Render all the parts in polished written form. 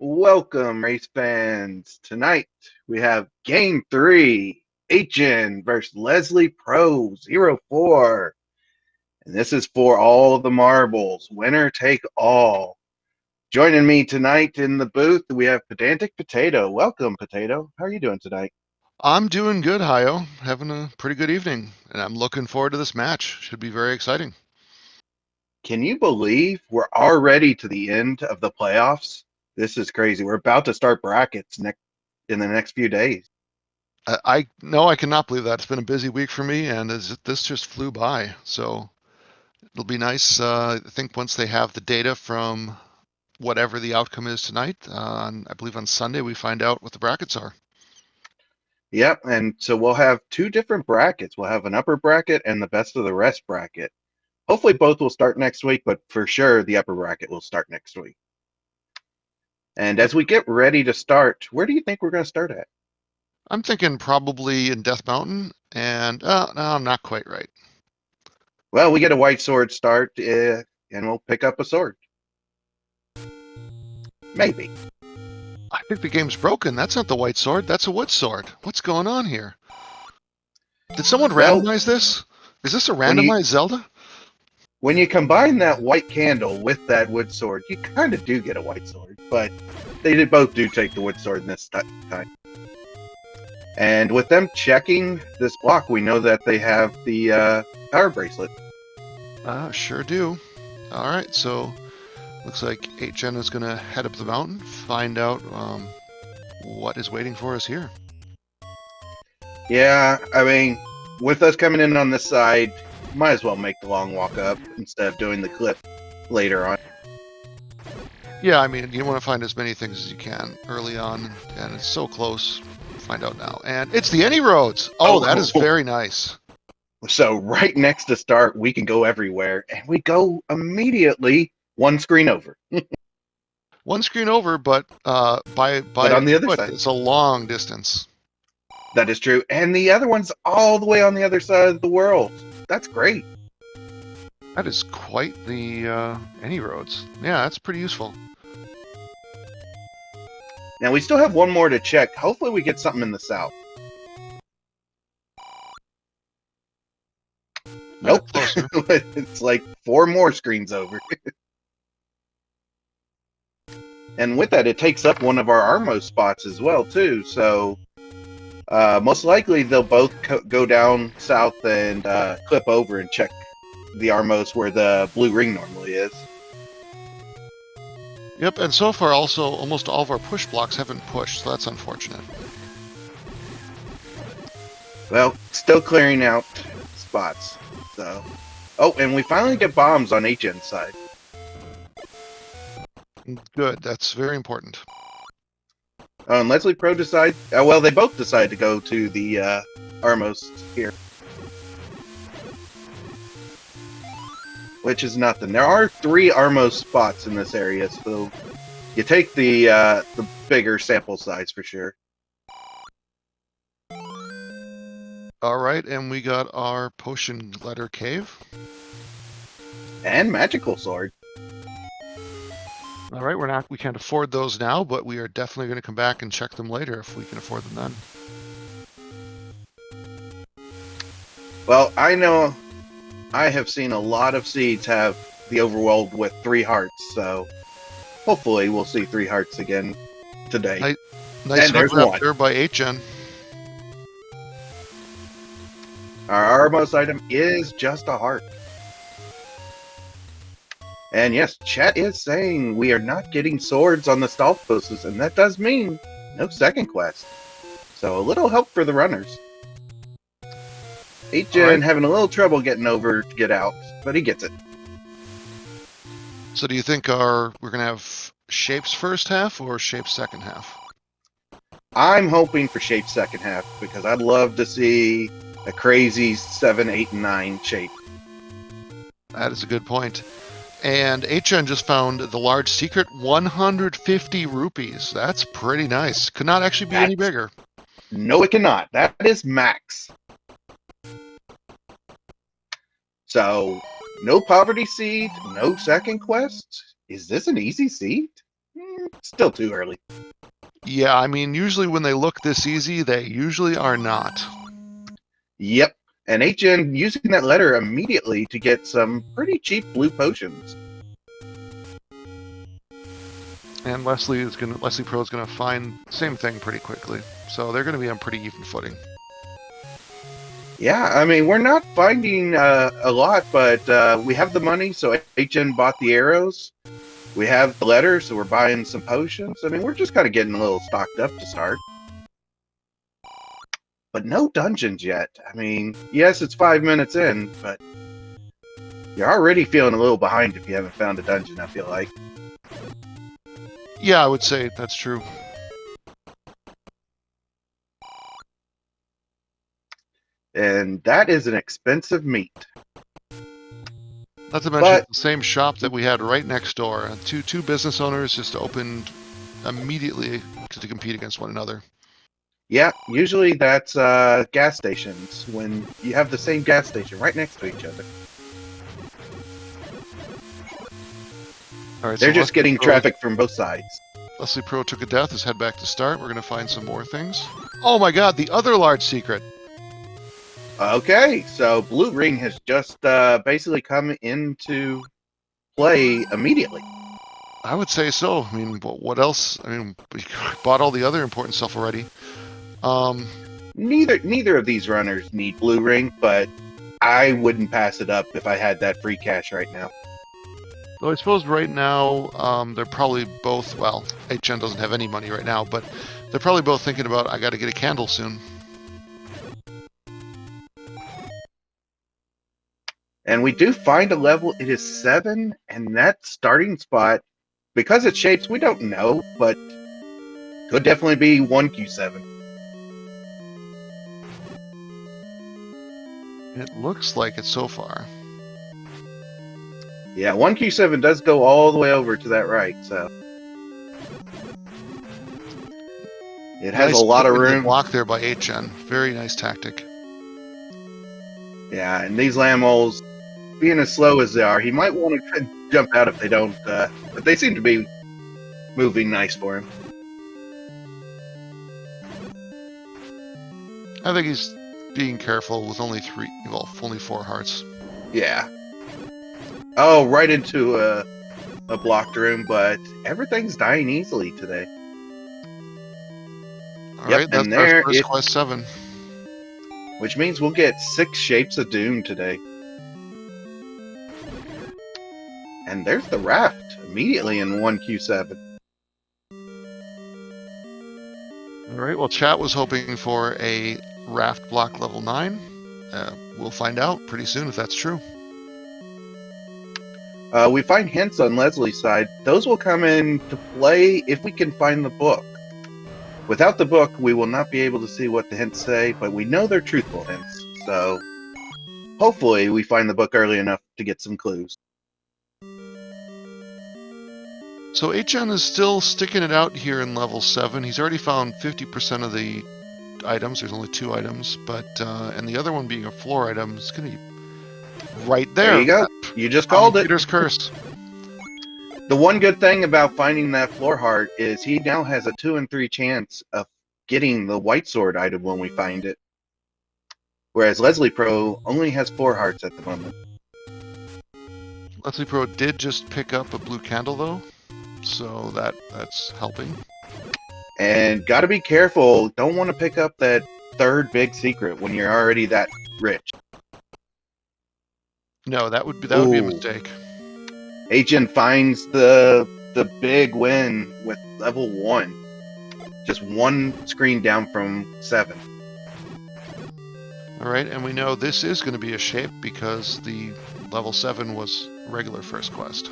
Welcome, race fans. Tonight we have Game 3, HN versus Leslie Pro 04. And this is for all the marbles. Winner take all. Joining me tonight in the booth, we have Pedantic Potato. Welcome, Potato. How are you doing tonight? I'm doing good, Hayo. Having a pretty good evening, and I'm looking forward to this match. Should be very exciting. Can you believe we're already to the end of the playoffs? This is crazy. We're about to start brackets in the next few days. I no, I cannot believe that. It's been a busy week for me, and this just flew by. So it'll be nice. I think once they have the data from whatever the outcome is tonight, I believe on Sunday we find out what the brackets are. Yep, and so we'll have two different brackets. We'll have an upper bracket and the best of the rest bracket. Hopefully both will start next week, but for sure the upper bracket will start next week. And Yep. as we get ready to start, where do you think we're going to start at? I'm thinking probably in Death Mountain, and no, I'm not quite right. Well, we get a white sword start, and we'll pick up a sword. Maybe. I think the game's broken. That's not the white sword. That's a wood sword. What's going on here? Did someone Well, randomize this? Is this a when you randomized Zelda? when you combine that white candle with that wood sword, you kind of do get a white sword. But both do take the wood sword in this time. And with them checking this block, we know that they have the power bracelet. Sure do. All right, so looks like HN is going to head up the mountain, find out what is waiting for us here. Yeah, I mean, with us coming in on this side, might as well make the long walk up instead of doing the clip later on. Yeah, I mean, you want to find as many things as you can early on, and it's so close. Find out now. And it's the Any Roads. Oh, that is very nice. So right next to start, we can go everywhere, and we go immediately one screen over. One screen over, but by But on the other foot, side, it's a long distance. that is true. And the other one's all the way on the other side of the world. That's great. That is quite the Any Roads. Yeah, that's pretty useful. Now we still have one more to check. Hopefully we get something in the south. Nope. Closer. It's like 4 more screens over. And with that, it takes up one of our Armo spots as well, too. So most likely they'll both go down south and clip over and check the Armos where the blue ring normally is. Yep, and so far also almost all of our push blocks haven't pushed, so that's unfortunate. Well, still clearing out spots. So, oh, and we finally get bombs on HN's side. Good, that's very important. And Leslie Pro decide. Well, they both decide to go to the Armos here, which is nothing. There are 3 Armos spots in this area, so you take the bigger sample size for sure. All right, and we got our potion letter cave. And magical sword. All right, we can't afford those now, but we are definitely going to come back and check them later if we can afford them then. Well, I know I have seen a lot of seeds have the overworld with 3 hearts, so hopefully we'll see 3 hearts again today. Nice and there's one there by HN. Our Armos item is just a heart. And yes, chat is saying we are not getting swords on the stealth posts, and that does mean no second quest. So a little help for the runners. HN having a little trouble getting over to get out, but he gets it. So do you think we're going to have Shape's first half or Shape's second half? I'm hoping for Shape's second half, because I'd love to see a crazy 7, 8, and 9 Shape. That is a good point. And HN just found the large secret, 150 rupees. That's pretty nice. Could not actually be any bigger. No, it cannot. That is max. So, no poverty seed, no second quest. Is this an easy seed? Still too early. Yeah, I mean, usually when they look this easy, they usually are not. Yep. And HN using that letter immediately to get some pretty cheap blue potions. And Leslie Pro is gonna find same thing pretty quickly. So they're gonna be on pretty even footing. Yeah, I mean, we're not finding a lot, but we have the money, so HN bought the arrows. We have the letter, so we're buying some potions. I mean, we're just kind of getting a little stocked up to start. But no dungeons yet. I mean, yes, it's 5 minutes in, but you're already feeling a little behind if you haven't found a dungeon, I feel like. Yeah, I would say that's true. And that is an expensive meat. Not to mention the same shop that we had right next door. Two business owners just opened immediately to compete against one another. Yeah, usually that's gas stations, when you have the same gas station right next to each other. All right, They're just getting traffic from both sides. Leslie Pro took a death. Let's head back to start. We're going to find some more things. Oh my god, the other large secret. Okay, so Blue Ring has just basically come into play immediately. I would say so. I mean, what else? I mean, we bought all the other important stuff already. Neither of these runners need Blue Ring, but I wouldn't pass it up if I had that free cash right now. Though I suppose right now they're probably both. Well, HN doesn't have any money right now, but they're probably both thinking about I got to get a candle soon. And we do find a level. It is 7, and that starting spot, because it's shapes, we don't know, but could definitely be 1Q7. It looks like it so far. Yeah, 1Q7 does go all the way over to that right, so it has nice a lot of room. Block there by HN. Very nice tactic. Yeah, and these Lammols, being as slow as they are, he might want to jump out if they don't, but they seem to be moving nice for him. I think he's being careful with only 4 hearts. Yeah. Oh, right into a blocked room, but everything's dying easily today. All right, that's our first quest 7. Which means we'll get 6 Shapes of Doom today. And there's the raft immediately in 1Q7. All right, well, chat was hoping for a raft block level 9. We'll find out pretty soon if that's true. We find hints on Leslie's side. Those will come into play if we can find the book. Without the book, we will not be able to see what the hints say, but we know they're truthful hints. So hopefully we find the book early enough to get some clues. So HN is still sticking it out here in level 7. He's already found 50% of the items. There's only 2 items, but and the other one being a floor item is going to be right there. There you go. You just called it. Peter's curse. The one good thing about finding that floor heart is he now has a 2 in 3 chance of getting the white sword item when we find it. Whereas Leslie Pro only has 4 hearts at the moment. Leslie Pro did just pick up a blue candle though, so that's helping. And gotta be careful. Don't want to pick up that 3rd big secret when you're already that rich. No, that would be a mistake. HN finds the big win with level 1. Just 1 screen down from 7. Alright, and we know this is going to be a shape because the level 7 was regular first quest.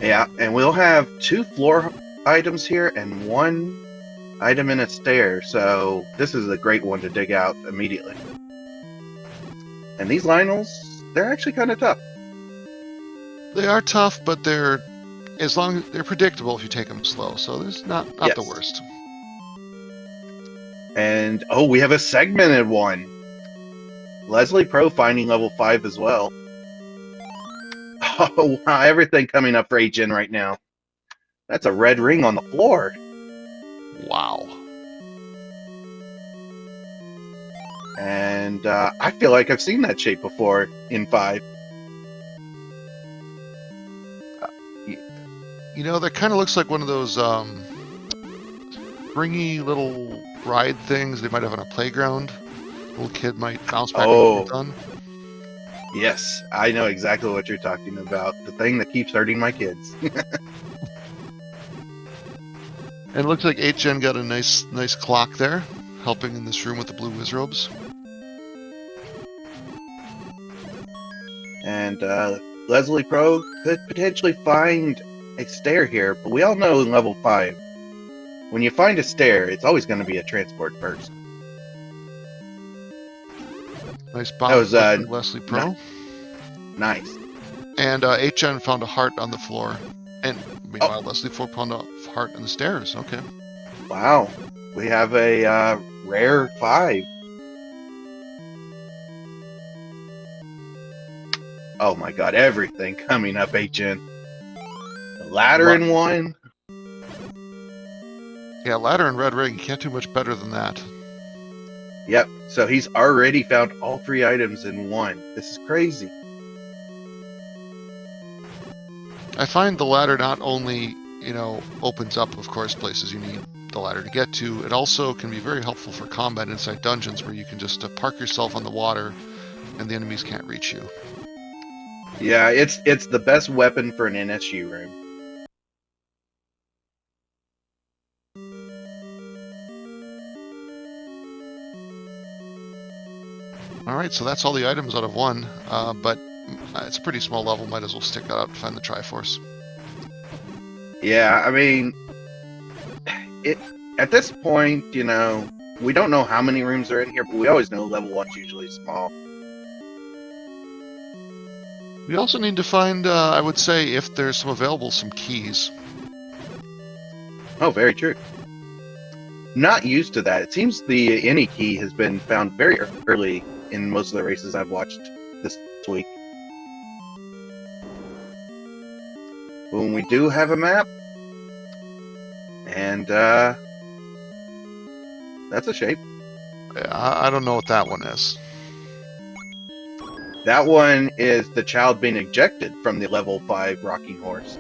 Yeah, and we'll have 2 floor items here and 1 item in a stair, so this is a great one to dig out immediately. And these Lionels, they're actually kind of tough. They are tough, but they're predictable if you take them slow. So there's not the worst. And we have a segmented one. Leslie Pro finding level 5 as well. Oh wow, everything coming up for HN right now. That's a red ring on the floor. Wow. And I feel like I've seen that shape before in 5. You know, that kind of looks like one of those springy little ride things they might have on a playground. A little kid might bounce back and forth on. Yes, I know exactly what you're talking about. The thing that keeps hurting my kids. And it looks like 8gen got a nice clock there, helping in this room with the blue wizrobes. And Leslie Pro could potentially find a stair here, but we all know in level 5, when you find a stair, it's always going to be a transport first. Nice bomb That was from Leslie Pro. Nice. And 8gen found a heart on the floor. And meanwhile, Leslie Pro found a heart on the stairs. Okay. Wow. We have a rare 5. Oh my god, everything coming up, 8gen. The ladder in 1. Yeah, ladder and red ring. You can't do much better than that. Yep, so he's already found all 3 items in 1. This is crazy. I find the ladder not only, you know, opens up, of course, places you need the ladder to get to, it also can be very helpful for combat inside dungeons where you can just park yourself on the water and the enemies can't reach you. Yeah, it's the best weapon for an NSU room. Alright, so that's all the items out of 1, but it's a pretty small level, might as well stick out and find the Triforce. Yeah, I mean, at this point, you know, we don't know how many rooms are in here, but we always know level 1's usually small. We also need to find, I would say, if there's some keys. Oh, very true. Not used to that. It seems the any key has been found very early in most of the races I've watched this week. When we do have a map, and that's a shape. I don't know what that one is. That one is the child being ejected from the level 5 rocking horse.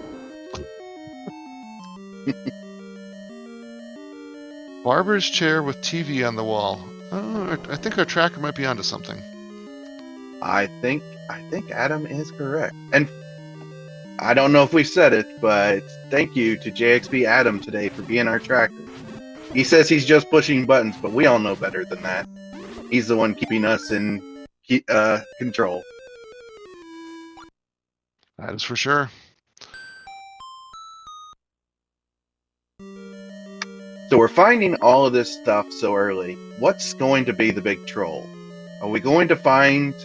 Barber's chair with TV on the wall. I think our tracker might be onto something. I think Adam is correct. And I don't know if we said it, but thank you to JXP Adam today for being our tracker. He says he's just pushing buttons, but we all know better than that. He's the one keeping us in control. That is for sure. So we're finding all of this stuff so early. What's going to be the big troll? Are we going to find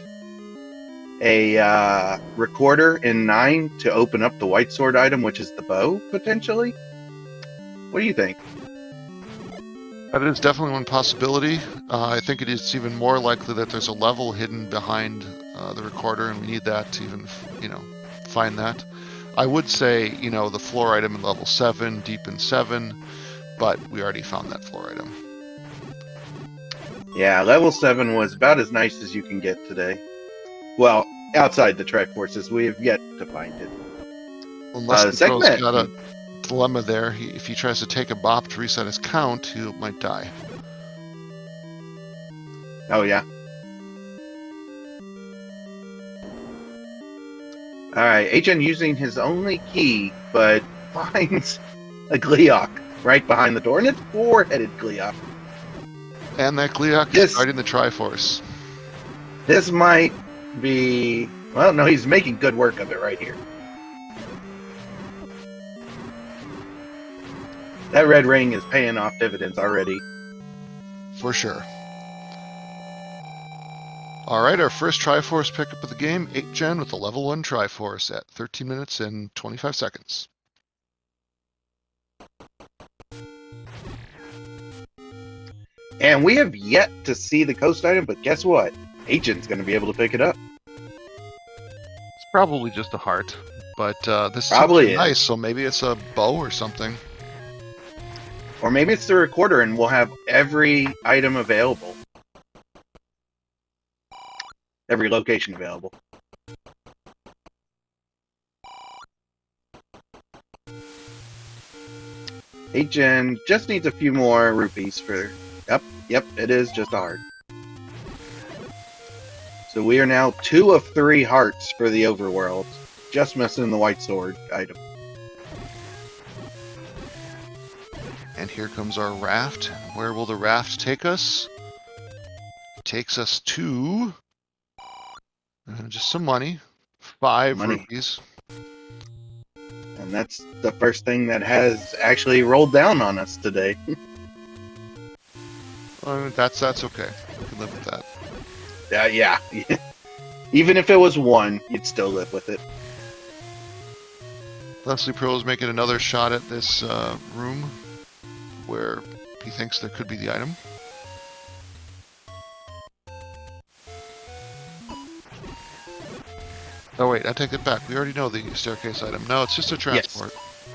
a recorder in 9 to open up the white sword item, which is the bow, potentially? What do you think? That is definitely one possibility. I think it is even more likely that there's a level hidden behind the recorder, and we need that to even, you know, find that. I would say, you know, the floor item in level 7, deep in 7, but we already found that floor item. Yeah, level 7 was about as nice as you can get today. Well, outside the Triforces, we have yet to find it. Unless the Pro's got a dilemma there. If he tries to take a bop to reset his count, he might die. Oh, yeah. Alright, HN using his only key, but finds a Gleeok right behind the door, and it's 4-headed Gleeok. And that Gleeok is guarding the Triforce. This might be... Well, no, he's making good work of it right here. That red ring is paying off dividends already. For sure. Alright, our first Triforce pickup of the game, 8gen with a level 1 Triforce at 13 minutes and 25 seconds. And we have yet to see the coast item, but guess what? 8gen's going to be able to pick it up. It's probably just a heart, But this is Probably nice, is. so maybe it's a bow or something. Or maybe it's the recorder and we'll have every item available. Every location available. H-Gen just needs a few more rupees for... Yep, it is just a heart. So we are now 2 of 3 hearts for the overworld. Just missing the white sword item. And here comes our raft. Where will the raft take us? It takes us to... just some money. 5 rupees. And that's the first thing that has actually rolled down on us today. That's okay. We can live with that. Yeah. Even if it was 1, you'd still live with it. Leslie Pro is making another shot at this room where he thinks there could be the item. Oh wait, I take it back. We already know the staircase item. No, it's just a transport. Yes.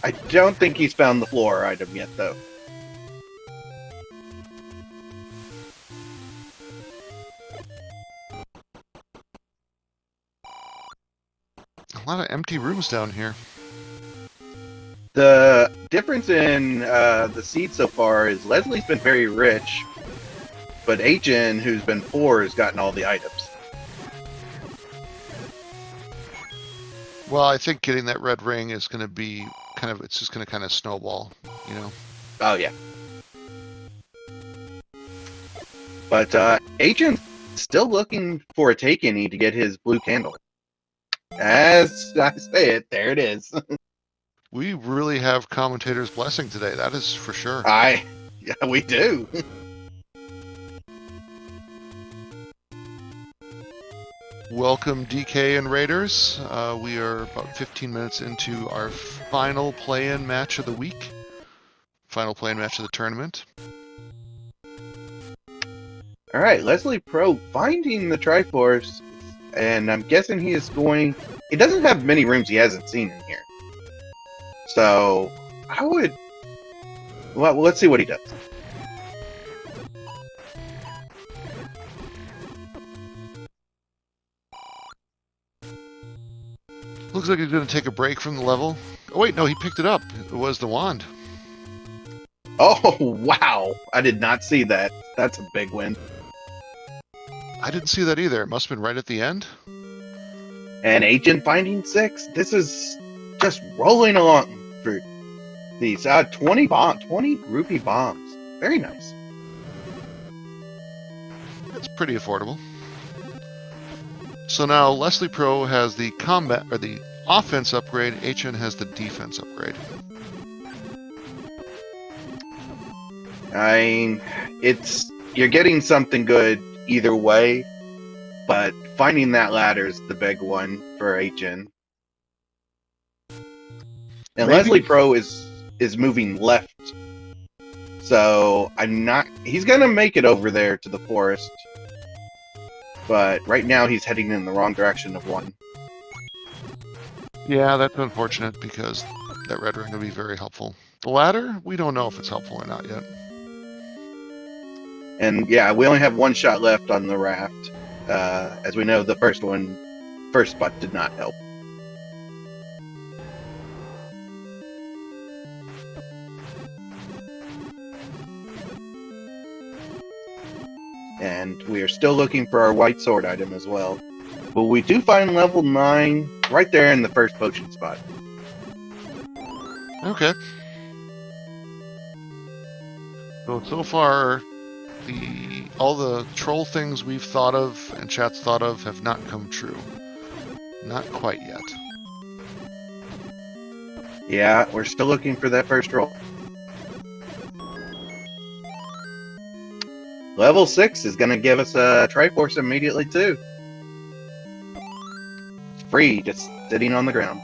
I don't think he's found the floor item yet, though. A lot of empty rooms down here. The difference in the seed so far is Leslie's been very rich, but H-Gen, who's been poor, has gotten all the items. Well, I think getting that red ring is going to be it's just going to kind of snowball, you know? Oh, yeah. But H-Gen's still looking for a take-any to get his blue candle. As I say it, there it is. We really have commentator's blessing today, that is for sure. Yeah, we do. Welcome, DK and Raiders. We are about 15 minutes into our final play-in match of the week. Final play-in match of the tournament. All right, Leslie Pro finding the Triforce, and I'm guessing he is going... He doesn't have many rooms he hasn't seen in here. So, I would... Well, let's see what he does. Looks like he's going to take a break from the level. Oh wait, no, he picked it up. It was the wand. Oh, wow. I did not see that. That's a big win. I didn't see that either. It must have been right at the end. And Agent finding 6. This is just rolling along for these 20 rupee bombs. Very nice. It's pretty affordable. So now Leslie Pro has the combat or the offense upgrade. HN has the defense upgrade. I mean, you're getting something good either way, but finding that ladder is the big one for HN. And Maybe. Leslie Pro is moving left, so he's gonna make it over there to the forest. But right now he's heading in the wrong direction of 1. Yeah, that's unfortunate because that red ring would be very helpful. The ladder, we don't know if it's helpful or not yet. And yeah, we only have 1 shot left on the raft. As we know, the first spot did not help. And we are still looking for our white sword item as well. But we do find level 9 right there in the first potion spot. Okay. So far, all the troll things we've thought of and chat's thought of have not come true. Not quite yet. Yeah, we're still looking for that first roll. Level 6 is going to give us a Triforce immediately, too. It's free, just sitting on the ground.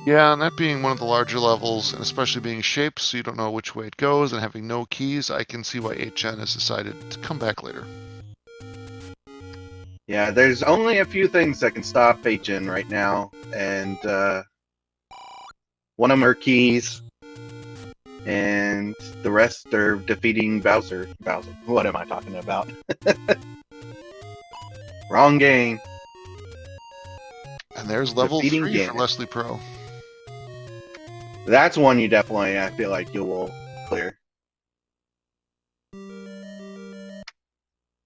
Yeah, and that being one of the larger levels, and especially being shaped so you don't know which way it goes, and having no keys, I can see why HN has decided to come back later. Yeah, there's only a few things that can stop HN right now, and one of them are keys, and the rest are defeating Bowser. Bowser. What am I talking about? Wrong game. And there's level Defeating 3 for Ganon. Leslie Pro. That's one you definitely, I feel like you will clear.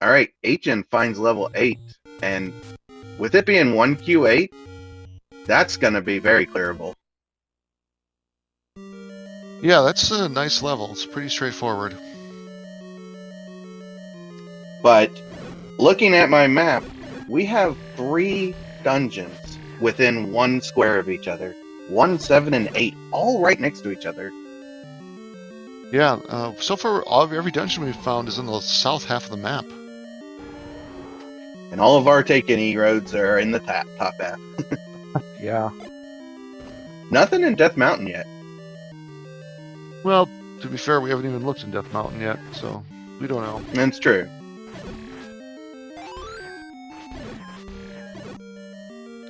All right, HN finds level 8, and with it being 1Q8, that's going to be very clearable. Yeah, that's a nice level. It's pretty straightforward. But looking at my map, we have 3 dungeons within 1 square of each other. 1, 7, and 8, all right next to each other. Yeah, so far every dungeon we've found is in the south half of the map. And all of our Ategenos roads are in the top half. Yeah. Nothing in Death Mountain yet. Well, to be fair, we haven't even looked in Death Mountain yet, so we don't know. That's true.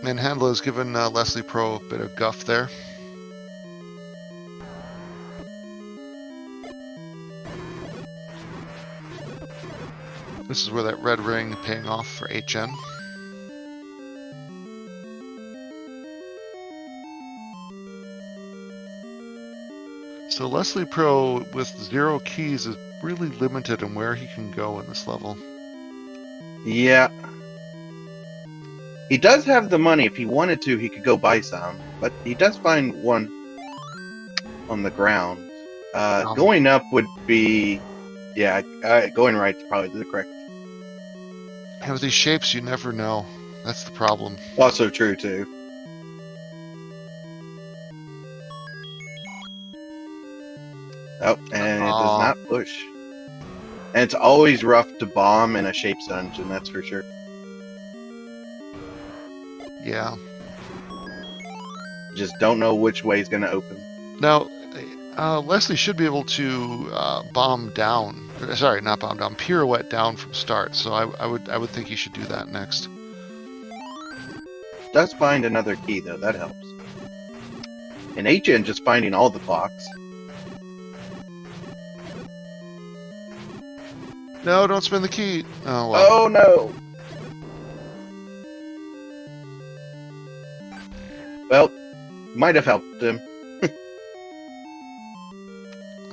And Handla has given Leslie Pro a bit of guff there. This is where that red ring paying off for HN. So Leslie Pro with 0 keys is really limited in where he can go in this level. Yeah. He does have the money. If he wanted to, he could go buy some. But he does find one on the ground. Going up would be... Yeah, going right is probably the correct. And with these shapes, you never know. That's the problem. Also true, too. Oh, and it does not push. And it's always rough to bomb in a shapes dungeon, that's for sure. Yeah. Just don't know which way is going to open. Now, Leslie should be able to bomb down. Sorry, not bomb down. Pirouette down from start. So I would think he should do that next. Does find another key though. That helps. And HN just finding all the clocks. No, don't spin the key. Oh well. Oh no. Well, might have helped him.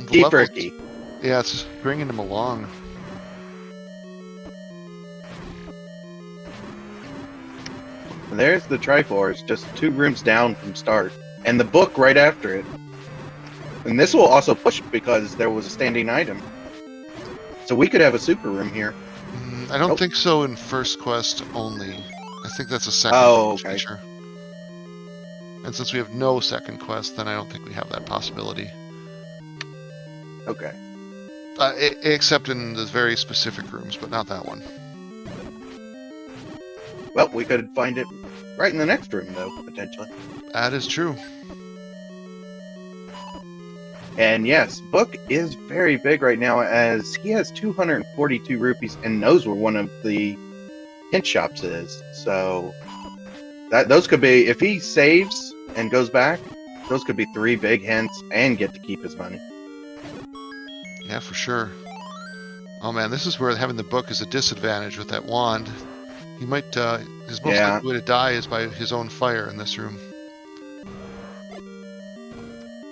Key for a key. Yeah, it's bringing him along. And there's the Triforce, just 2 rooms down from start. And the book right after it. And this will also push because there was a standing item. So we could have a super room here. I don't think so in first quest only. I think that's a second okay. feature. And since we have no second quest, then I don't think we have that possibility. Okay. Except in the very specific rooms, but not that one. Well, we could find it right in the next room, though, potentially. That is true. And yes, Book is very big right now, as he has 242 rupees and knows where one of the hint shops is. So those could be, if he saves and goes back, those could be 3 big hints and get to keep his money. Yeah, for sure. Oh man, this is where having the book is a disadvantage with that wand. He might, his most likely way to die is by his own fire in this room.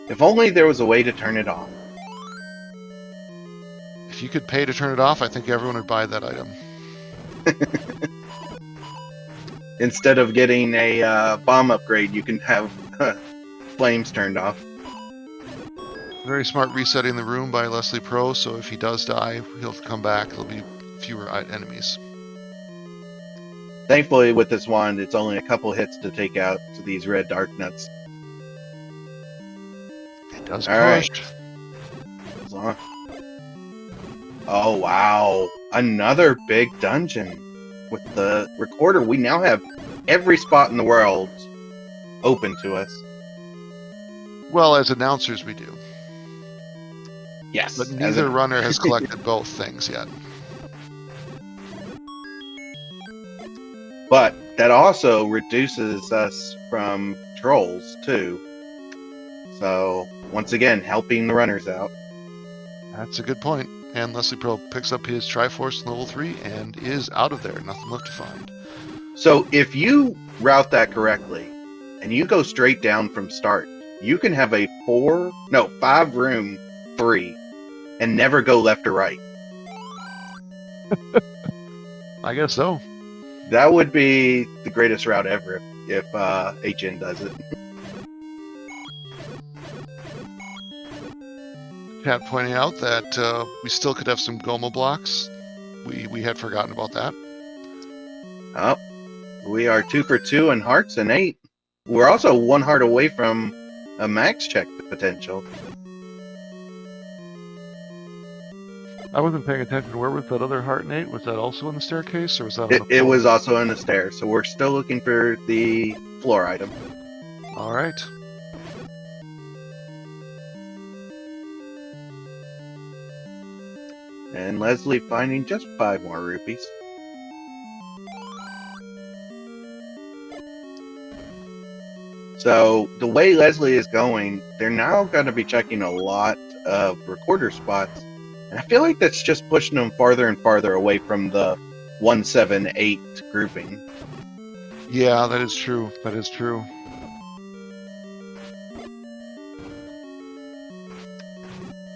If only there was a way to turn it off. If you could pay to turn it off, I think everyone would buy that item. Instead of getting a bomb upgrade, you can have flames turned off. Very smart resetting the room by Leslie Pro, so if he does die, he'll come back. There'll be fewer enemies. Thankfully, with this wand, it's only a couple hits to take out these red dark nuts. It does push. Right. Oh, wow. Another big dungeon. With the recorder, we now have every spot in the world open to us. Well, as announcers, we do. Yes. But neither runner has collected both things yet. But that also reduces us from trolls too. So once again, helping the runners out. That's a good point. And Leslie Pro picks up his Triforce level 3 and is out of there. Nothing left to find. So if you route that correctly and you go straight down from start, you can have a 5 room 3 and never go left or right. I guess so. That would be the greatest route ever if HN does it. Chat pointing out that we still could have some Goma blocks. We had forgotten about that. Oh, we are 2 for 2 in hearts and 8. We're also 1 heart away from a max check potential. I wasn't paying attention. Where was that other heart, Nate? Was that also in the staircase, or was that on the floor? It was also in the stairs, so we're still looking for the floor item. All right. And Leslie finding just 5 more rupees. So the way Leslie is going, they're now going to be checking a lot of recorder spots. And I feel like that's just pushing them farther and farther away from the 178 grouping. Yeah, that is true. That is true.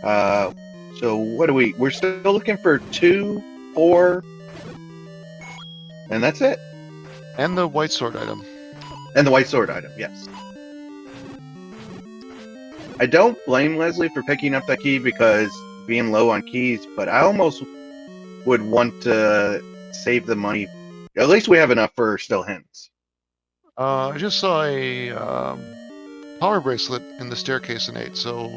So what we're still looking for 2, 4, and that's it. And the white sword item. And the white sword item, yes. I don't blame Leslie for picking up that key because being low on keys, but I almost would want to save the money. At least we have enough for still hints. I just saw a power bracelet in the staircase in 8, so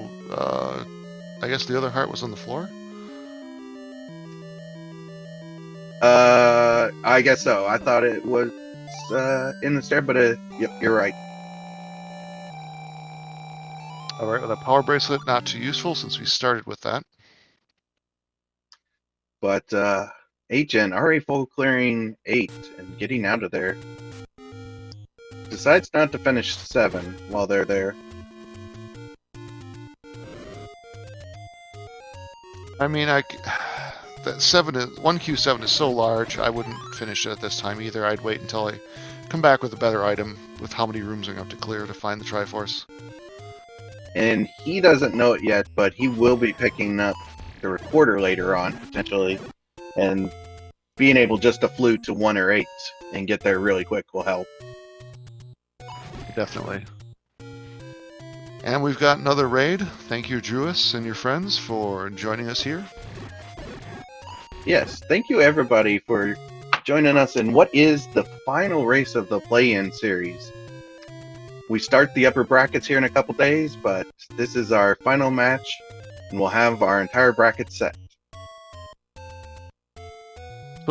I guess the other heart was on the floor? I guess so. I thought it was in the stair, but yep, you're right. All right, with a power bracelet, not too useful since we started with that. But HN already full clearing 8 and getting out of there. Decides not to finish 7 while they're there. I mean, that 1Q7 is so large, I wouldn't finish it at this time either. I'd wait until I come back with a better item with how many rooms I'm going to have to clear to find the Triforce. And he doesn't know it yet, but he will be picking up the recorder later on, potentially. And being able just to flute to 1 or 8 and get there really quick will help. Definitely. And we've got another raid. Thank you, Druis and your friends, for joining us here. Yes, thank you everybody for joining us in what is the final race of the play-in series. We start the upper brackets here in a couple days, but this is our final match, and we'll have our entire bracket set.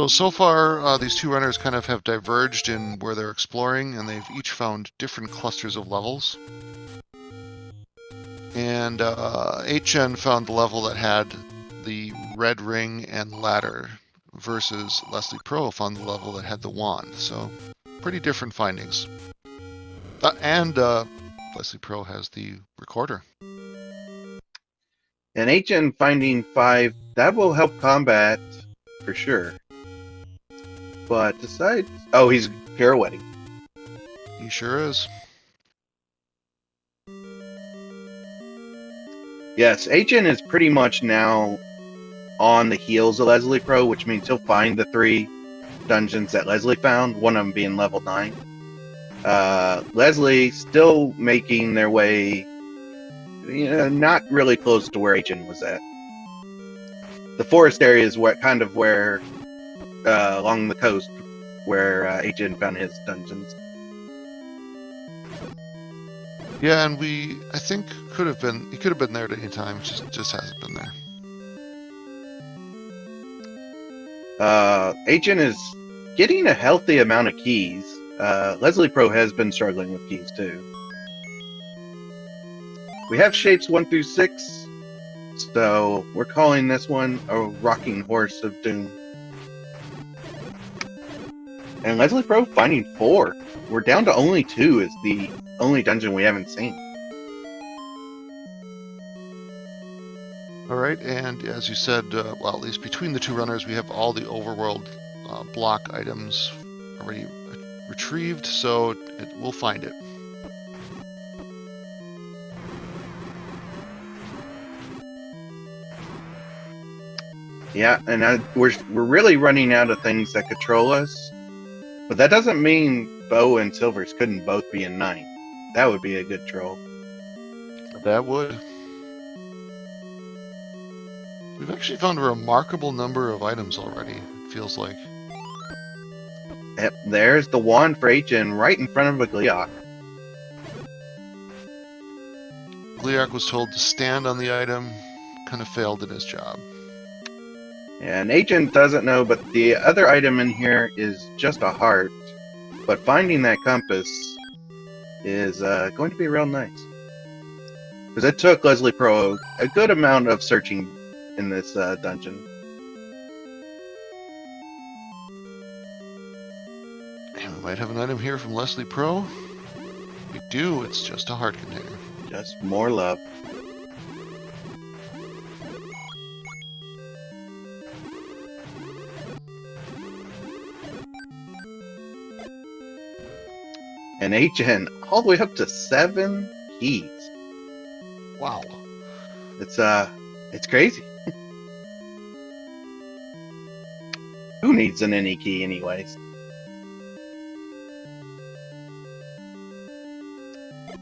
So far, these two runners kind of have diverged in where they're exploring, and they've each found different clusters of levels. And HN found the level that had the red ring and ladder, versus Leslie Pro found the level that had the wand. So, pretty different findings. And Leslie Pro has the recorder. And HN finding 5, that will help combat for sure. But besides, oh, he's pirouetting. He sure is. Yes, HN is pretty much now on the heels of Leslie Pro, which means he'll find the 3 dungeons that Leslie found, one of them being level 9. Leslie still making their way, not really close to where HN was at. The forest area is where along the coast where HN found his dungeons. Yeah, and I think he could have been there at any time, just hasn't been there. HN is getting a healthy amount of keys. Leslie Pro has been struggling with keys too. We have shapes 1 through 6, so we're calling this one a rocking horse of doom. And Leslie Pro finding 4. We're down to only 2 is the only dungeon we haven't seen. All right, and as you said, well, at least between the two runners, we have all the overworld block items already retrieved, so we'll find it. Yeah, and we're really running out of things that control us. But that doesn't mean Bo and Silvers couldn't both be in 9. That would be a good troll. That would. We've actually found a remarkable number of items already, it feels like. Yep, there's the wand for Ategenos right in front of a Gleeok. Gleeok was told to stand on the item, kind of failed in his job. And Ategenos doesn't know, but the other item in here is just a heart. But finding that compass is going to be real nice. Because it took Leslie Pro a good amount of searching in this dungeon. And we might have an item here from Leslie Pro. We do, it's just a heart container. Just more love. And Ategenos all the way up to 7 keys. Wow. It's crazy. Who needs an any key anyways?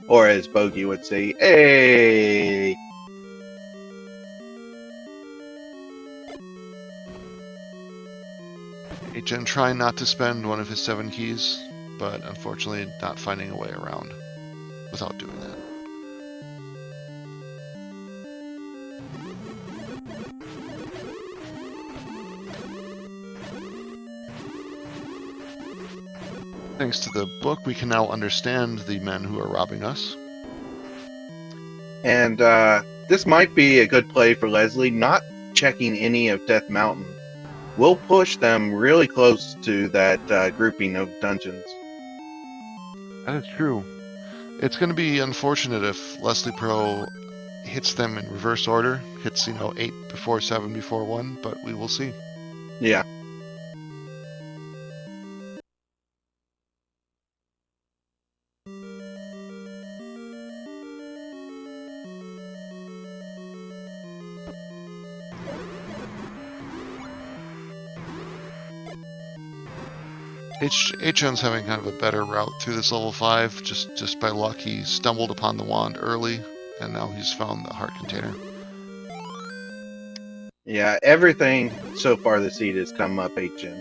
Or as Bogey would say, hey! Ategenos trying not to spend one of his 7 keys, but unfortunately not finding a way around without doing that. Thanks to the book, we can now understand the men who are robbing us. And this might be a good play for Leslie, not checking any of Death Mountain. We'll push them really close to that grouping of dungeons. That is true. It's going to be unfortunate if Leslie Pro hits them in reverse order, hits, 8 before 7 before 1, but we will see. Yeah. Ategenos having kind of a better route through this level 5. Just by luck, he stumbled upon the wand early, and now he's found the heart container. Yeah, everything so far this seed has come up Ategenos.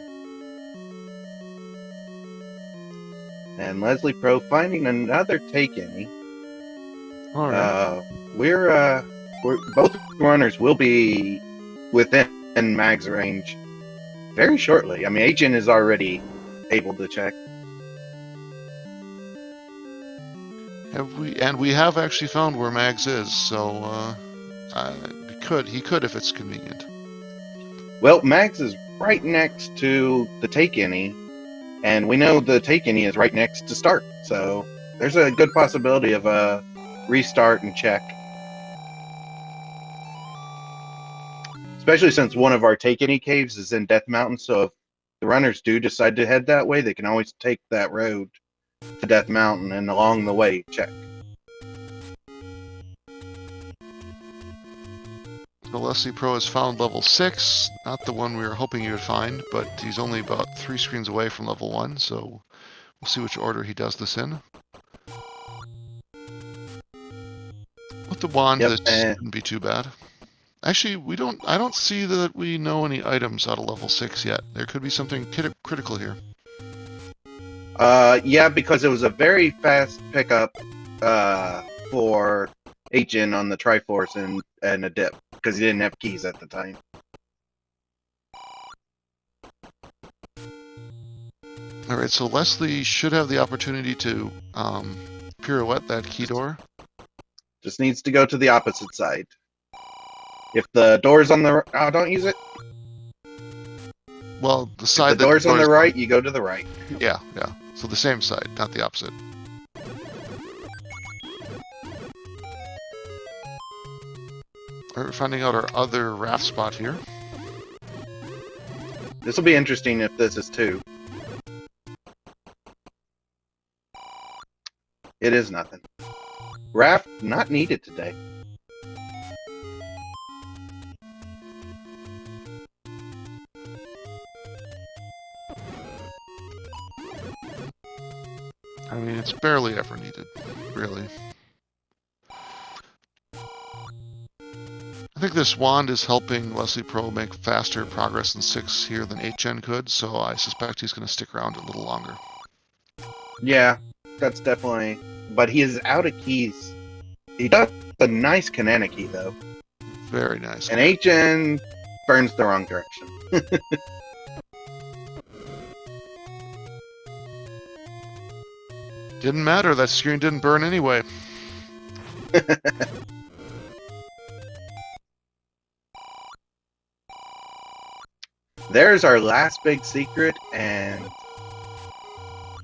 And Leslie Pro finding another take any. All right. We're both runners will be within mag's range very shortly. I mean, Ategenos is already able to check. We have actually found where Mags is, so he could if it's convenient. Well, Mags is right next to the take any, and we know the take any is right next to start, so there's a good possibility of a restart and check. Especially since one of our take any caves is in Death Mountain, so if the runners do decide to head that way, they can always take that road to Death Mountain and along the way check. So Leslie Pro has found level 6, not the one we were hoping he would find, but he's only about 3 screens away from level 1, so we'll see which order he does this in. With the wand, this shouldn't be too bad. Actually, I don't see that we know any items out of level 6 yet. There could be something critical here. Yeah, because it was a very fast pickup for Ategenos on the Triforce and a dip, because he didn't have keys at the time. Alright, so Leslie should have the opportunity to pirouette that key door. Just needs to go to the opposite side. If the door's on the... Oh, don't use it. Well, the If side the that door's on the door's right, you go to the right. Yeah, yeah. So the same side, not the opposite. We're finding out our other raft spot here. This will be interesting if this is 2. It is nothing. Raft not needed today. I mean, it's barely ever needed, really. I think this wand is helping Leslie Pro make faster progress in 6 here than 8gen could, so I suspect he's going to stick around a little longer. Yeah, that's definitely. But he is out of keys. He does a nice Canana key though, Very nice. and 8gen burns the wrong direction. Didn't matter, that screen didn't burn anyway. There's our last big secret, and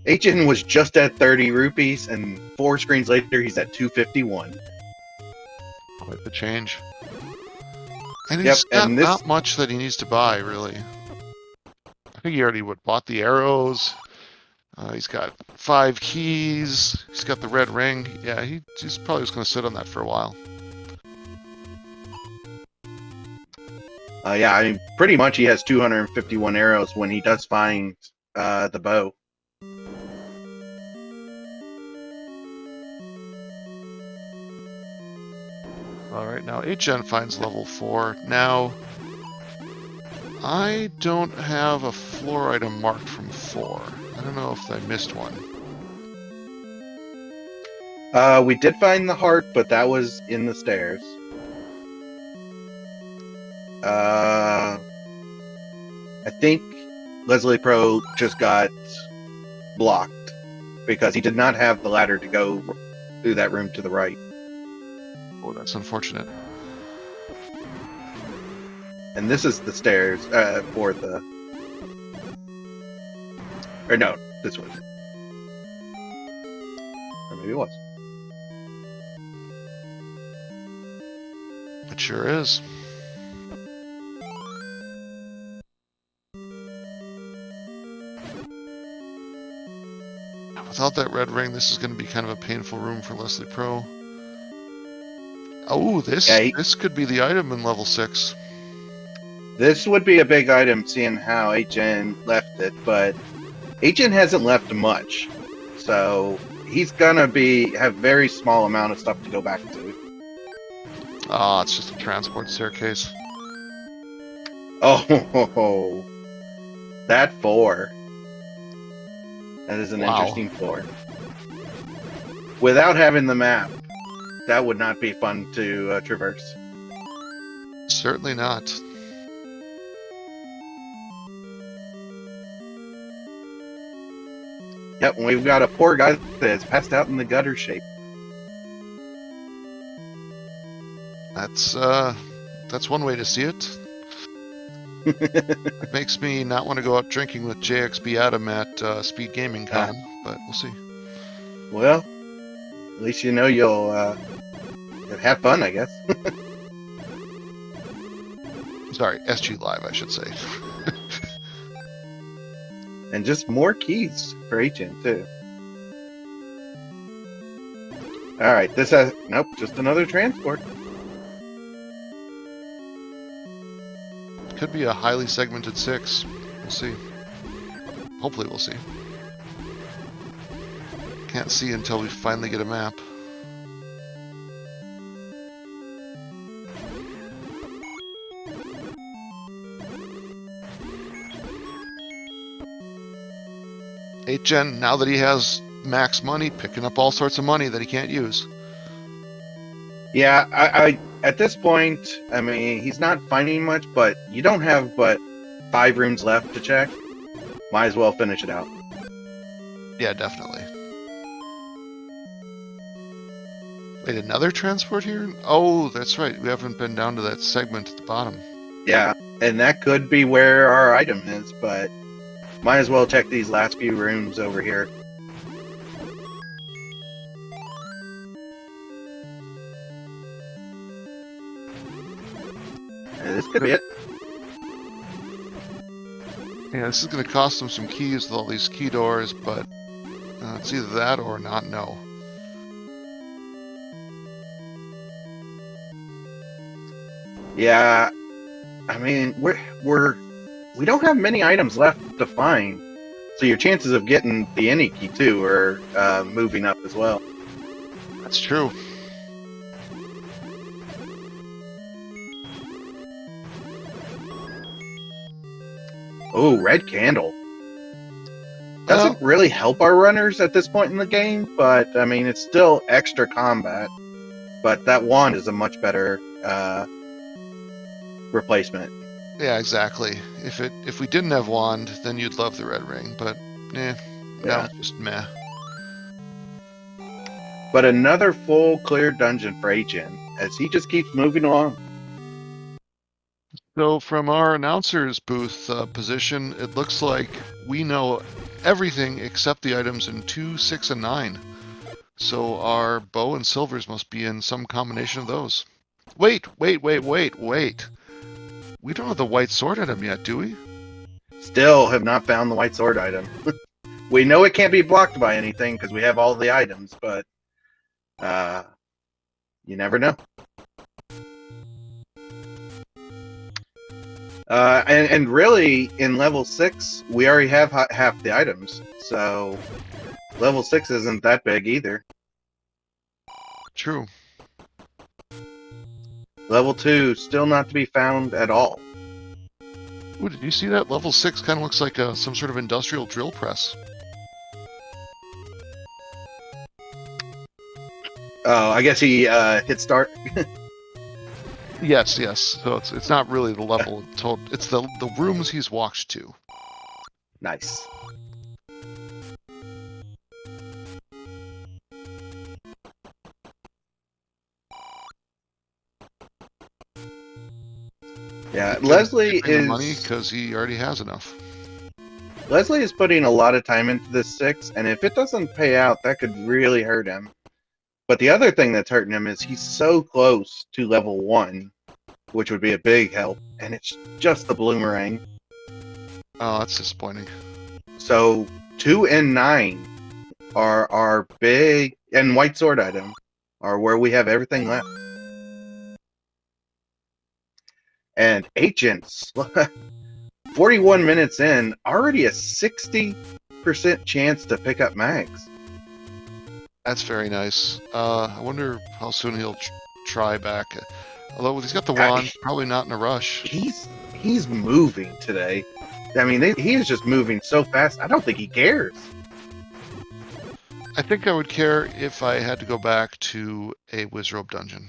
8gen was just at 30 rupees, and 4 screens later he's at 251. Quite the change. And Yep, he's got and this- not much that he needs to buy, really. I think he already bought the arrows. He's got 5 keys. He's got the red ring. Yeah, he's probably just going to sit on that for a while. Yeah, I mean, pretty much he has 251 arrows when he does find the bow. Alright, now 8gen finds level 4. Now, I don't have a floor item marked from 4. I don't know if I missed one. We did find the heart, but that was in the stairs. I think Leslie Pro just got blocked because he did not have the ladder to go through that room to the right. Oh, that's unfortunate. And this is the stairs for the. Or no, this was. Or maybe it was. It sure is. Without that red ring, this is going to be kind of a painful room for Leslie Pro. Oh, this could be the item in level 6. This would be a big item, seeing how 8gen left it, but 8gen hasn't left much, so he's gonna have very small amount of stuff to go back to. Ah, it's just a transport staircase. Oh, that 4. That is an Wow. interesting 4. Without having the map, that would not be fun to traverse. Certainly not. Yep, and we've got a poor guy that's passed out in the gutter shape. That's one way to see it. It makes me not want to go out drinking with JXB Adam at SpeedGaming Con, but we'll see. Well, at least you know you'll have fun, I guess. Sorry, SG Live, I should say. And just more keys for 8gen, too. Alright, this has... Nope, just another transport. Could be a highly segmented 6. We'll see. Hopefully we'll see. Can't see until we finally get a map. Gen, now that he has max money, picking up all sorts of money that he can't use. Yeah, I at this point, I mean, he's not finding much, but you don't have but 5 rooms left to check. Might as well finish it out. Yeah, definitely. Wait, another transport here? Oh, that's right. We haven't been down to that segment at the bottom. Yeah, And that could be where our item is, but might as well check these last few rooms over here. This could be it. Yeah, this is going to cost them some keys with all these key doors, but it's either that or not know. Yeah, I mean we don't have many items left to find, so your chances of getting the any key too are moving up as well. That's true. Oh, red candle. Doesn't really help our runners at this point in the game, but I mean it's still extra combat. But that wand is a much better replacement. Yeah, exactly. If we didn't have wand, then you'd love the red ring, but no, it's just meh. But another full clear dungeon for HN as he just keeps moving along. So from our announcer's booth position, it looks like we know everything except the items in 2, 6, and 9. So our bow and silvers must be in some combination of those. Wait. We don't have the white sword item yet, do we? Still have not found the white sword item. We know it can't be blocked by anything because we have all the items, but you never know. And really, in level 6, we already have half the items, so level 6 isn't that big either. True. Level 2, still not to be found at all. Ooh, did you see that? Level 6 kind of looks like some sort of industrial drill press. Oh, I guess he hit start. Yes. So it's not really the level. It's the rooms he's walked to. Nice. Yeah, Leslie is money because he already has enough. Leslie is putting a lot of time into this 6, and if it doesn't pay out, that could really hurt him. But the other thing that's hurting him is he's so close to level 1, which would be a big help, and it's just the bloomerang. Oh, that's disappointing. So 2 and 9 are our big, and white sword item are where we have everything left. And agents, 41 minutes in, already a 60% chance to pick up mags. That's very nice. I wonder how soon he'll try back. Although he's got the wand, probably not in a rush. He's moving today. I mean, he is just moving so fast. I don't think he cares. I think I would care if I had to go back to a Wizrobe dungeon.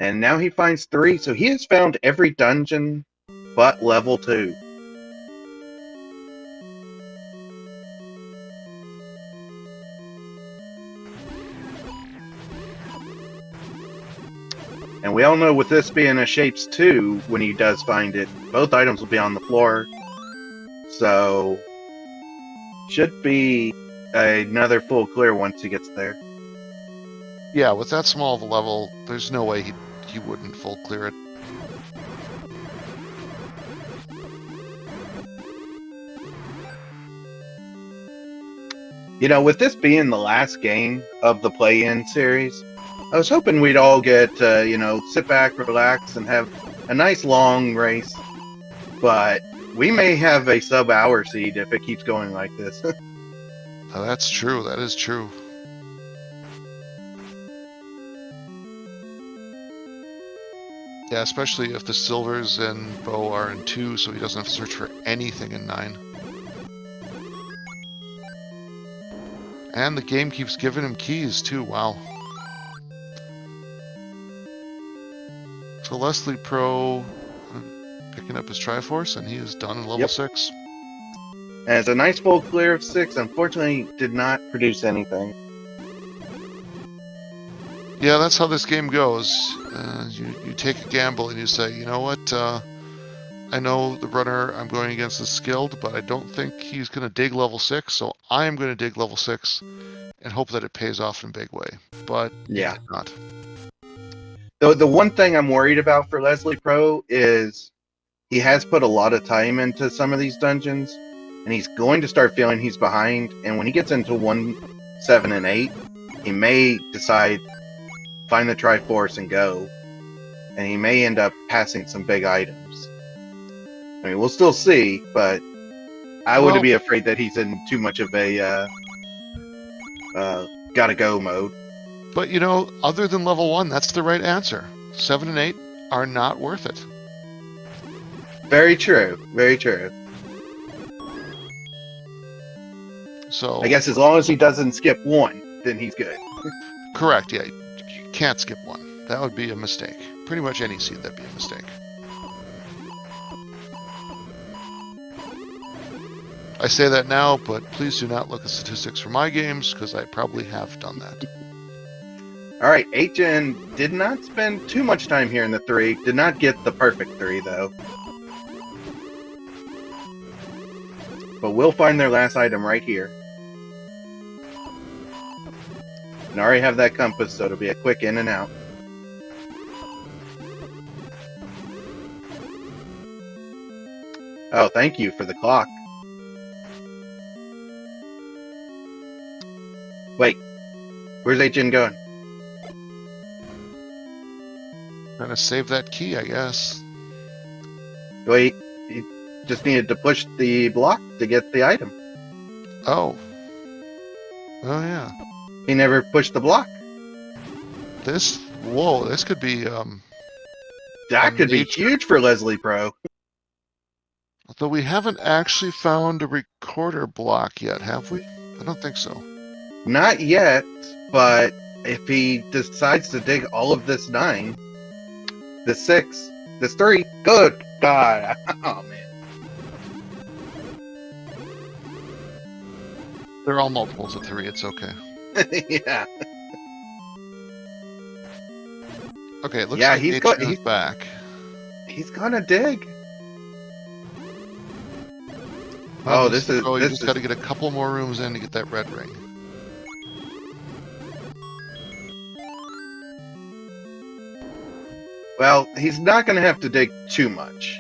And now he finds 3, so he has found every dungeon but level 2. And we all know with this being a Shapes 2, when he does find it, both items will be on the floor. So, should be another full clear once he gets there. Yeah, with that small of a level, there's no way he wouldn't full clear it. You know, with this being the last game of the play-in series, I was hoping we'd all get, sit back, relax, and have a nice long race. But we may have a sub-hour seed if it keeps going like this. Oh, that's true. That is true. Yeah, especially if the silvers and bow are in 2, so he doesn't have to search for anything in 9. And the game keeps giving him keys, too. Wow. So Leslie Pro picking up his Triforce, and he is done in level 6. And it's a nice full clear of 6. Unfortunately, did not produce anything. Yeah, that's how this game goes. You take a gamble and you say, you know what, I know the runner I'm going against is skilled, but I don't think he's going to dig level 6, so I am going to dig level 6 and hope that it pays off in a big way. But Yeah. it did not. The one thing I'm worried about for Leslie Pro is he has put a lot of time into some of these dungeons, and he's going to start feeling he's behind. And when he gets into 1, 7, and 8, he may decide, find the Triforce and go, and he may end up passing some big items. I mean, we'll still see, but I would be afraid that he's in too much of a gotta go mode. But you know, other than level 1, that's the right answer. 7 and 8 are not worth it. Very true. Very true. So I guess as long as he doesn't skip 1, then he's good. correct, yeah. You can't skip 1. That would be a mistake. Pretty much any seed, that'd be a mistake. I say that now, but please do not look at statistics for my games, because I probably have done that. All right, Ategenos did not spend too much time here in the 3. Did not get the perfect 3, though. But we'll find their last item right here. And I already have that compass, so it'll be a quick in and out. Oh, thank you for the clock. Wait, where's Ategenos going? Trying to save that key, I guess. Wait, he just needed to push the block to get the item. Oh. Oh, yeah. He never pushed the block. Whoa, this could be, That could be huge for Leslie Pro. Although we haven't actually found a recorder block yet, have we? I don't think so. Not yet, but if he decides to dig all of this 9, this 6, this 3, good God. Oh, man. They're all multiples of 3, it's okay. Yeah. Okay, it looks Yeah, like he's back. He's gonna dig. Well, this you is just got to get a couple more rooms in to get that red ring. Well, he's not gonna have to dig too much.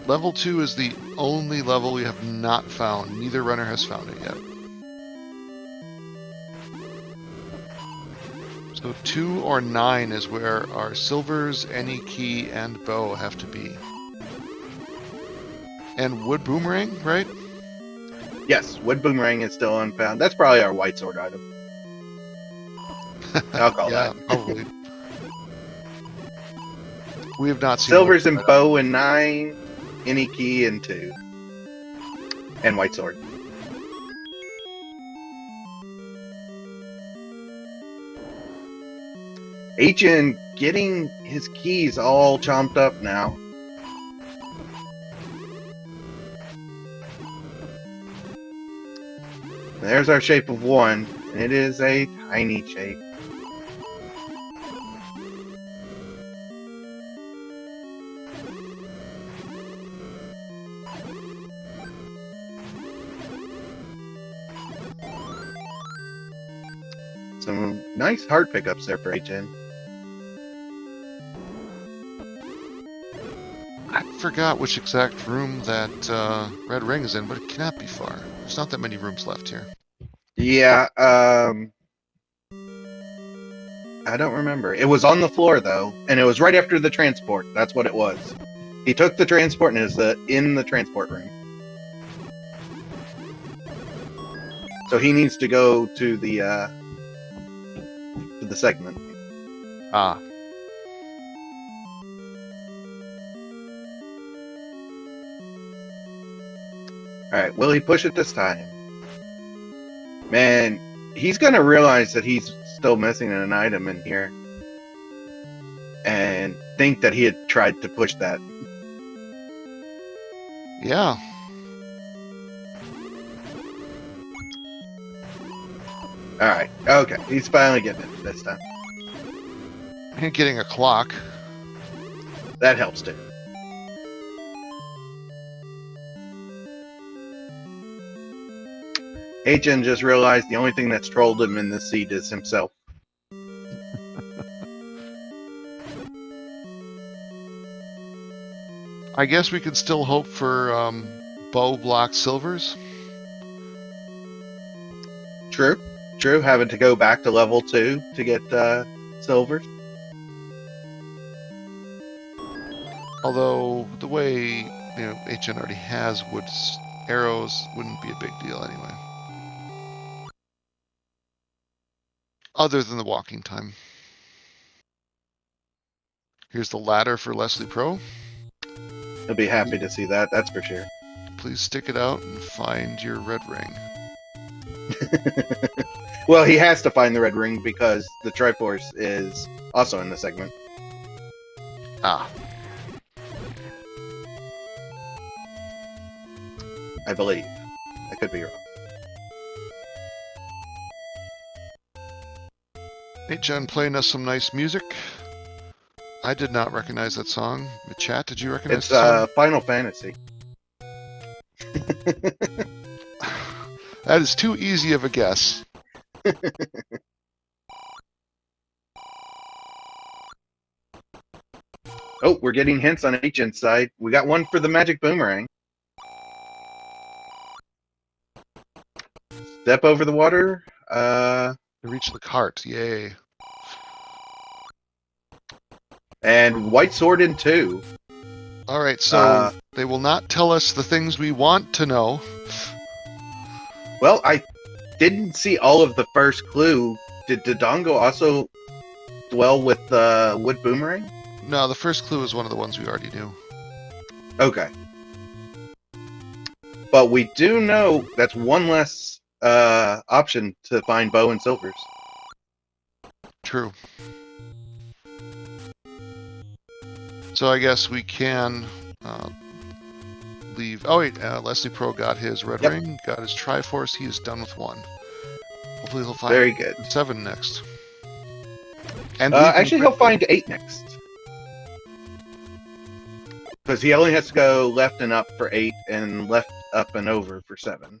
Level 2 is the only level we have not found. Neither runner has found it yet. So 2 or 9 is where our silvers, any key, and bow have to be. And wood boomerang, right? Yes, wood boomerang is still unfound. That's probably our white sword item. I'll call yeah, that. probably. We have not seen Silvers and bow in 9, any key in 2, and white sword. Ategenos getting his keys all chomped up now. There's our shape of 1, and it is a tiny shape. Some nice heart pickups there for Ategenos. I forgot which exact room that red ring is in, but it cannot be far. There's not that many rooms left here. Yeah, I don't remember. It was on the floor, though, and it was right after the transport. That's what it was. He took the transport and is in the transport room. So he needs to go to the segment. Ah. Alright, will he push it this time? Man, he's gonna realize that he's still missing an item in here. And think that he had tried to push that. Yeah. Alright, okay. He's finally getting it this time. And getting a clock. That helps too. Agent just realized the only thing that's trolled him in this seed is himself. I guess we can still hope for bow block silvers. True. Having to go back to level 2 to get silvers. Although the way HN already has wood arrows wouldn't be a big deal anyway. Other than the walking time. Here's the ladder for Leslie Pro. He'll be happy to see that, that's for sure. Please stick it out and find your red ring. Well, he has to find the red ring because the Triforce is also in the segment. Ah. I believe. I could be wrong. Hey, Jen, playing us some nice music. I did not recognize that song. The chat, did you recognize It's the song? Final Fantasy. That is too easy of a guess. Oh, we're getting hints on Agent's side. We got one for the magic boomerang. Step over the water. Reach the cart, yay. And white sword in 2. Alright, so they will not tell us the things we want to know. Well, I didn't see all of the first clue. Did Dodongo also dwell with the wood boomerang? No, the first clue is one of the ones we already knew. Okay. But we do know that's one less option to find bow and silvers. True. So I guess we can leave. Oh wait, Leslie Pro got his red ring, got his Triforce. He is done with 1. Hopefully he'll find Very good. 7 next. And actually, he'll find 8 next. Because he only has to go left and up for 8 and left, up, and over for 7.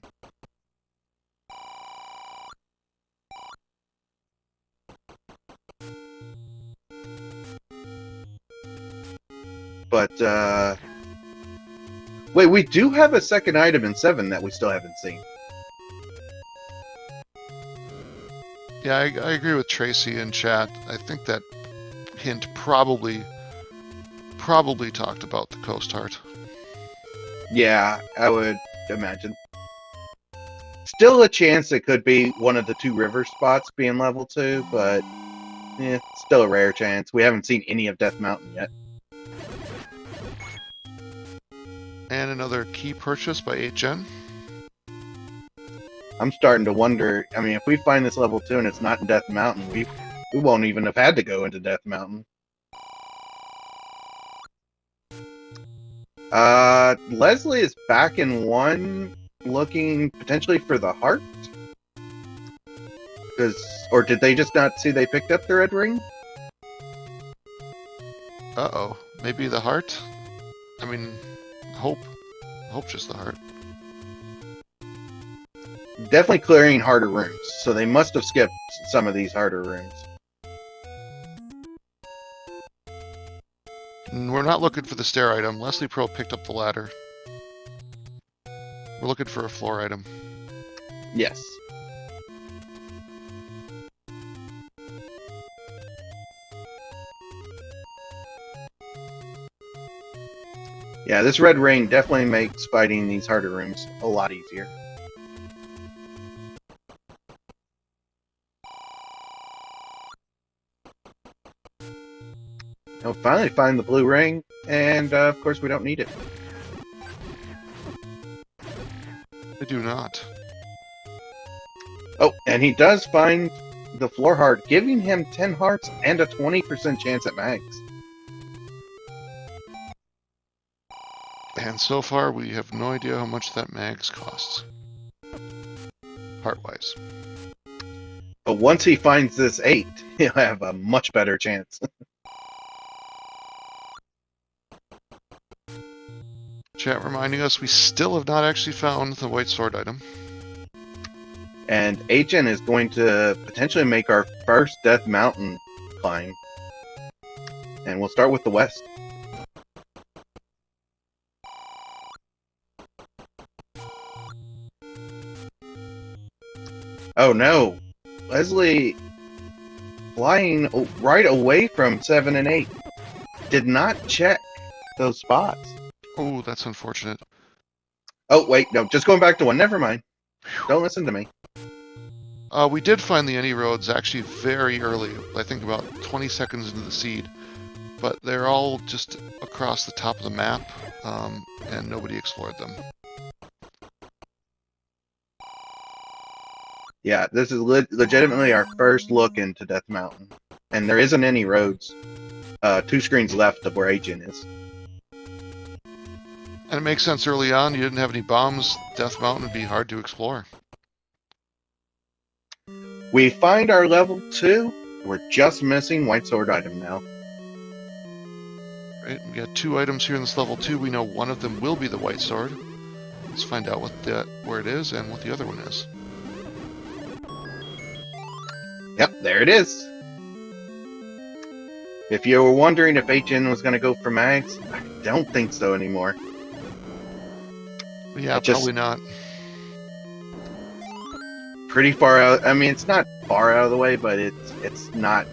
But, wait, we do have a second item in 7 that we still haven't seen. Yeah, I agree with Tracy in chat. I think that hint probably talked about the Coast Heart. Yeah, I would imagine. Still a chance it could be one of the 2 river spots being level 2, but still a rare chance. We haven't seen any of Death Mountain yet. And another key purchase by 8gen. I'm starting to wonder, I mean, if we find this level 2 and it's not in Death Mountain, we won't even have had to go into Death Mountain. Leslie is back in 1, looking potentially for the heart? Or did they just not see they picked up the red ring? Uh-oh. Maybe the heart? I mean, hope just the heart. Definitely clearing harder rooms, so they must have skipped some of these harder rooms. We're not looking for the stair item. Leslie Pro picked up the ladder. We're looking for a floor item. Yes. Yeah, this red ring definitely makes fighting these harder rooms a lot easier. I'll finally find the blue ring, and of course we don't need it. I do not. Oh, and he does find the floor heart, giving him 10 hearts and a 20% chance at mags. And so far, we have no idea how much that mags costs. Heart-wise. But once he finds this 8, he'll have a much better chance. Chat reminding us we still have not actually found the white sword item. And Ategenos is going to potentially make our first Death Mountain climb. And we'll start with the west. Oh no! Leslie flying right away from 7 and 8. Did not check those spots. Oh, that's unfortunate. Oh, wait, no, just going back to 1. Never mind. Don't listen to me. We did find the any roads actually very early, I think about 20 seconds into the seed, but they're all just across the top of the map, and nobody explored them. Yeah, this is legitimately our first look into Death Mountain. And there isn't any roads. 2 screens left of where Ategenos is. And it makes sense early on, you didn't have any bombs, Death Mountain would be hard to explore. We find our level 2. We're just missing White Sword item now. Right, we got 2 items here in this level 2. We know one of them will be the White Sword. Let's find out where it is and what the other one is. Yep, there it is. If you were wondering if Ategenos was going to go for mags, I don't think so anymore. Yeah, probably not. Pretty far out. I mean, it's not far out of the way, but it's not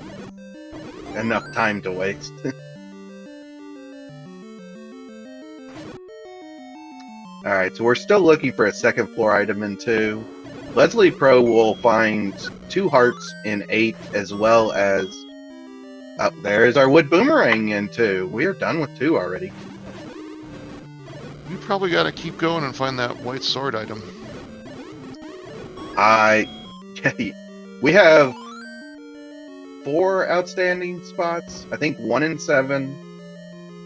enough time to waste. Alright, so we're still looking for a second floor item in 2. Leslie Pro will find 2 hearts in 8, as well as... Oh, there is our wood boomerang in 2. We are done with 2 already. You probably got to keep going and find that White Sword item. We have 4 outstanding spots. I think 1 in 7,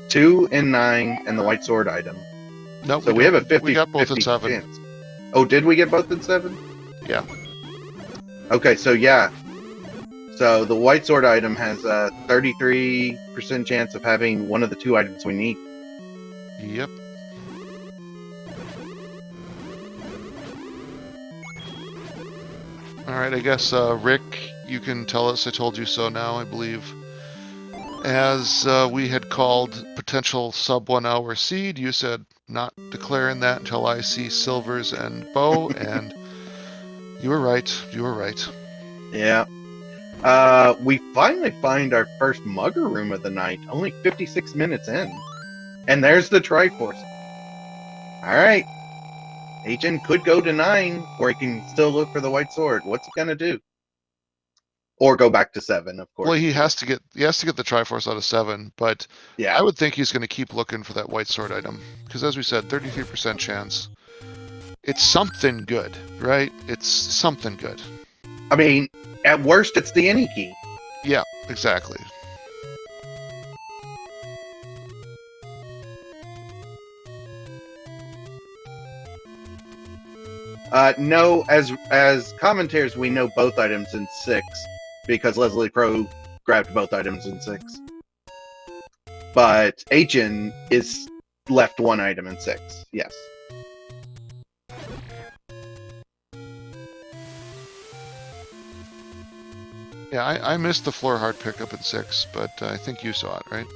2 in 9, and the White Sword item. Nope, So we have a 50 we got both in 50 7. chance. Oh, did we get both in 7? Yeah. Okay, so yeah. So the White Sword item has a 33% chance of having one of the 2 items we need. Yep. Alright, I guess, Rick, you can tell us I told you so now, I believe. As we had called potential sub 1 hour seed, you said not declaring that until I see silvers and bow, and you were right. You were right. Yeah. We finally find our first mugger room of the night, only 56 minutes in. And there's the Triforce. Alright. Agent could go to 9, or he can still look for the White Sword. What's he gonna do? Or go back to 7, of course. Well, he has to get the Triforce out of 7, but Yeah. I would think he's going to keep looking for that White Sword item. Because as we said, 33% chance. It's something good, right? It's something good. I mean, at worst, it's the any key. Yeah, exactly. No, as commentators, we know both items in 6 because Leslie Pro grabbed both items in 6. But Achen is left 1 item in 6. Yes. Yeah, I missed the floor hard pickup in 6, but I think you saw it, right?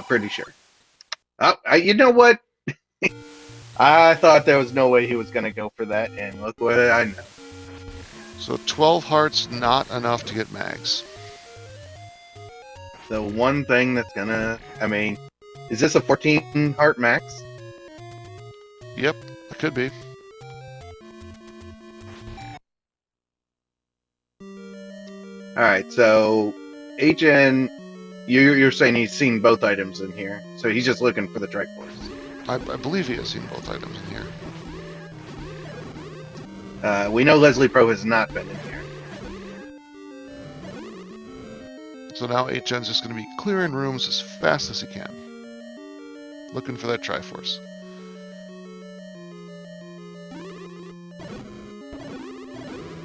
Pretty sure. You know what? I thought there was no way he was going to go for that, and look what I know. So 12 hearts, not enough to get mags. The one thing that's going to... I mean, is this a 14 heart max? Yep, it could be. Alright, so... Achen, you're saying he's seen both items in here, so he's just looking for the Triforce. I believe he has seen both items in here. We know Leslie Pro has not been in here. So now 8gen's just going to be clearing rooms as fast as he can. Looking for that Triforce.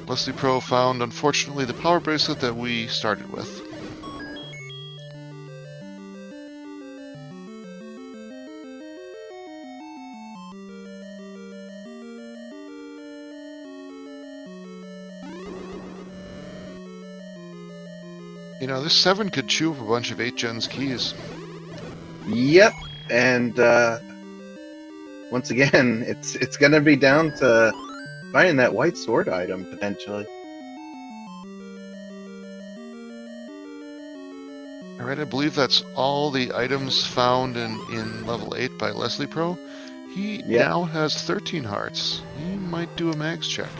Leslie Pro found, unfortunately, the power bracelet that we started with. You know, this 7 could chew up a bunch of 8-gen's keys. Yep, and once again, it's gonna be down to finding that white sword item potentially. Alright, I believe that's all the items found in level 8 by Leslie Pro. He Yep. now has 13 hearts. He might do a max check.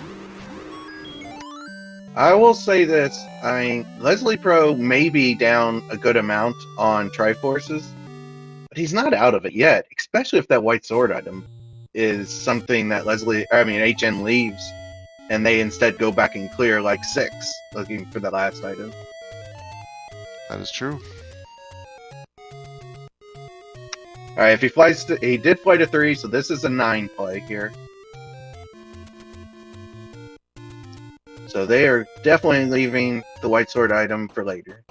I will say this, I mean, Leslie Pro may be down a good amount on Triforces, but he's not out of it yet, especially if that white sword item is something that HN leaves, and they instead go back and clear like 6, looking for the last item. That is true. Alright, if he did fly to 3, so this is a 9 play here. So they are definitely leaving the white sword item for later.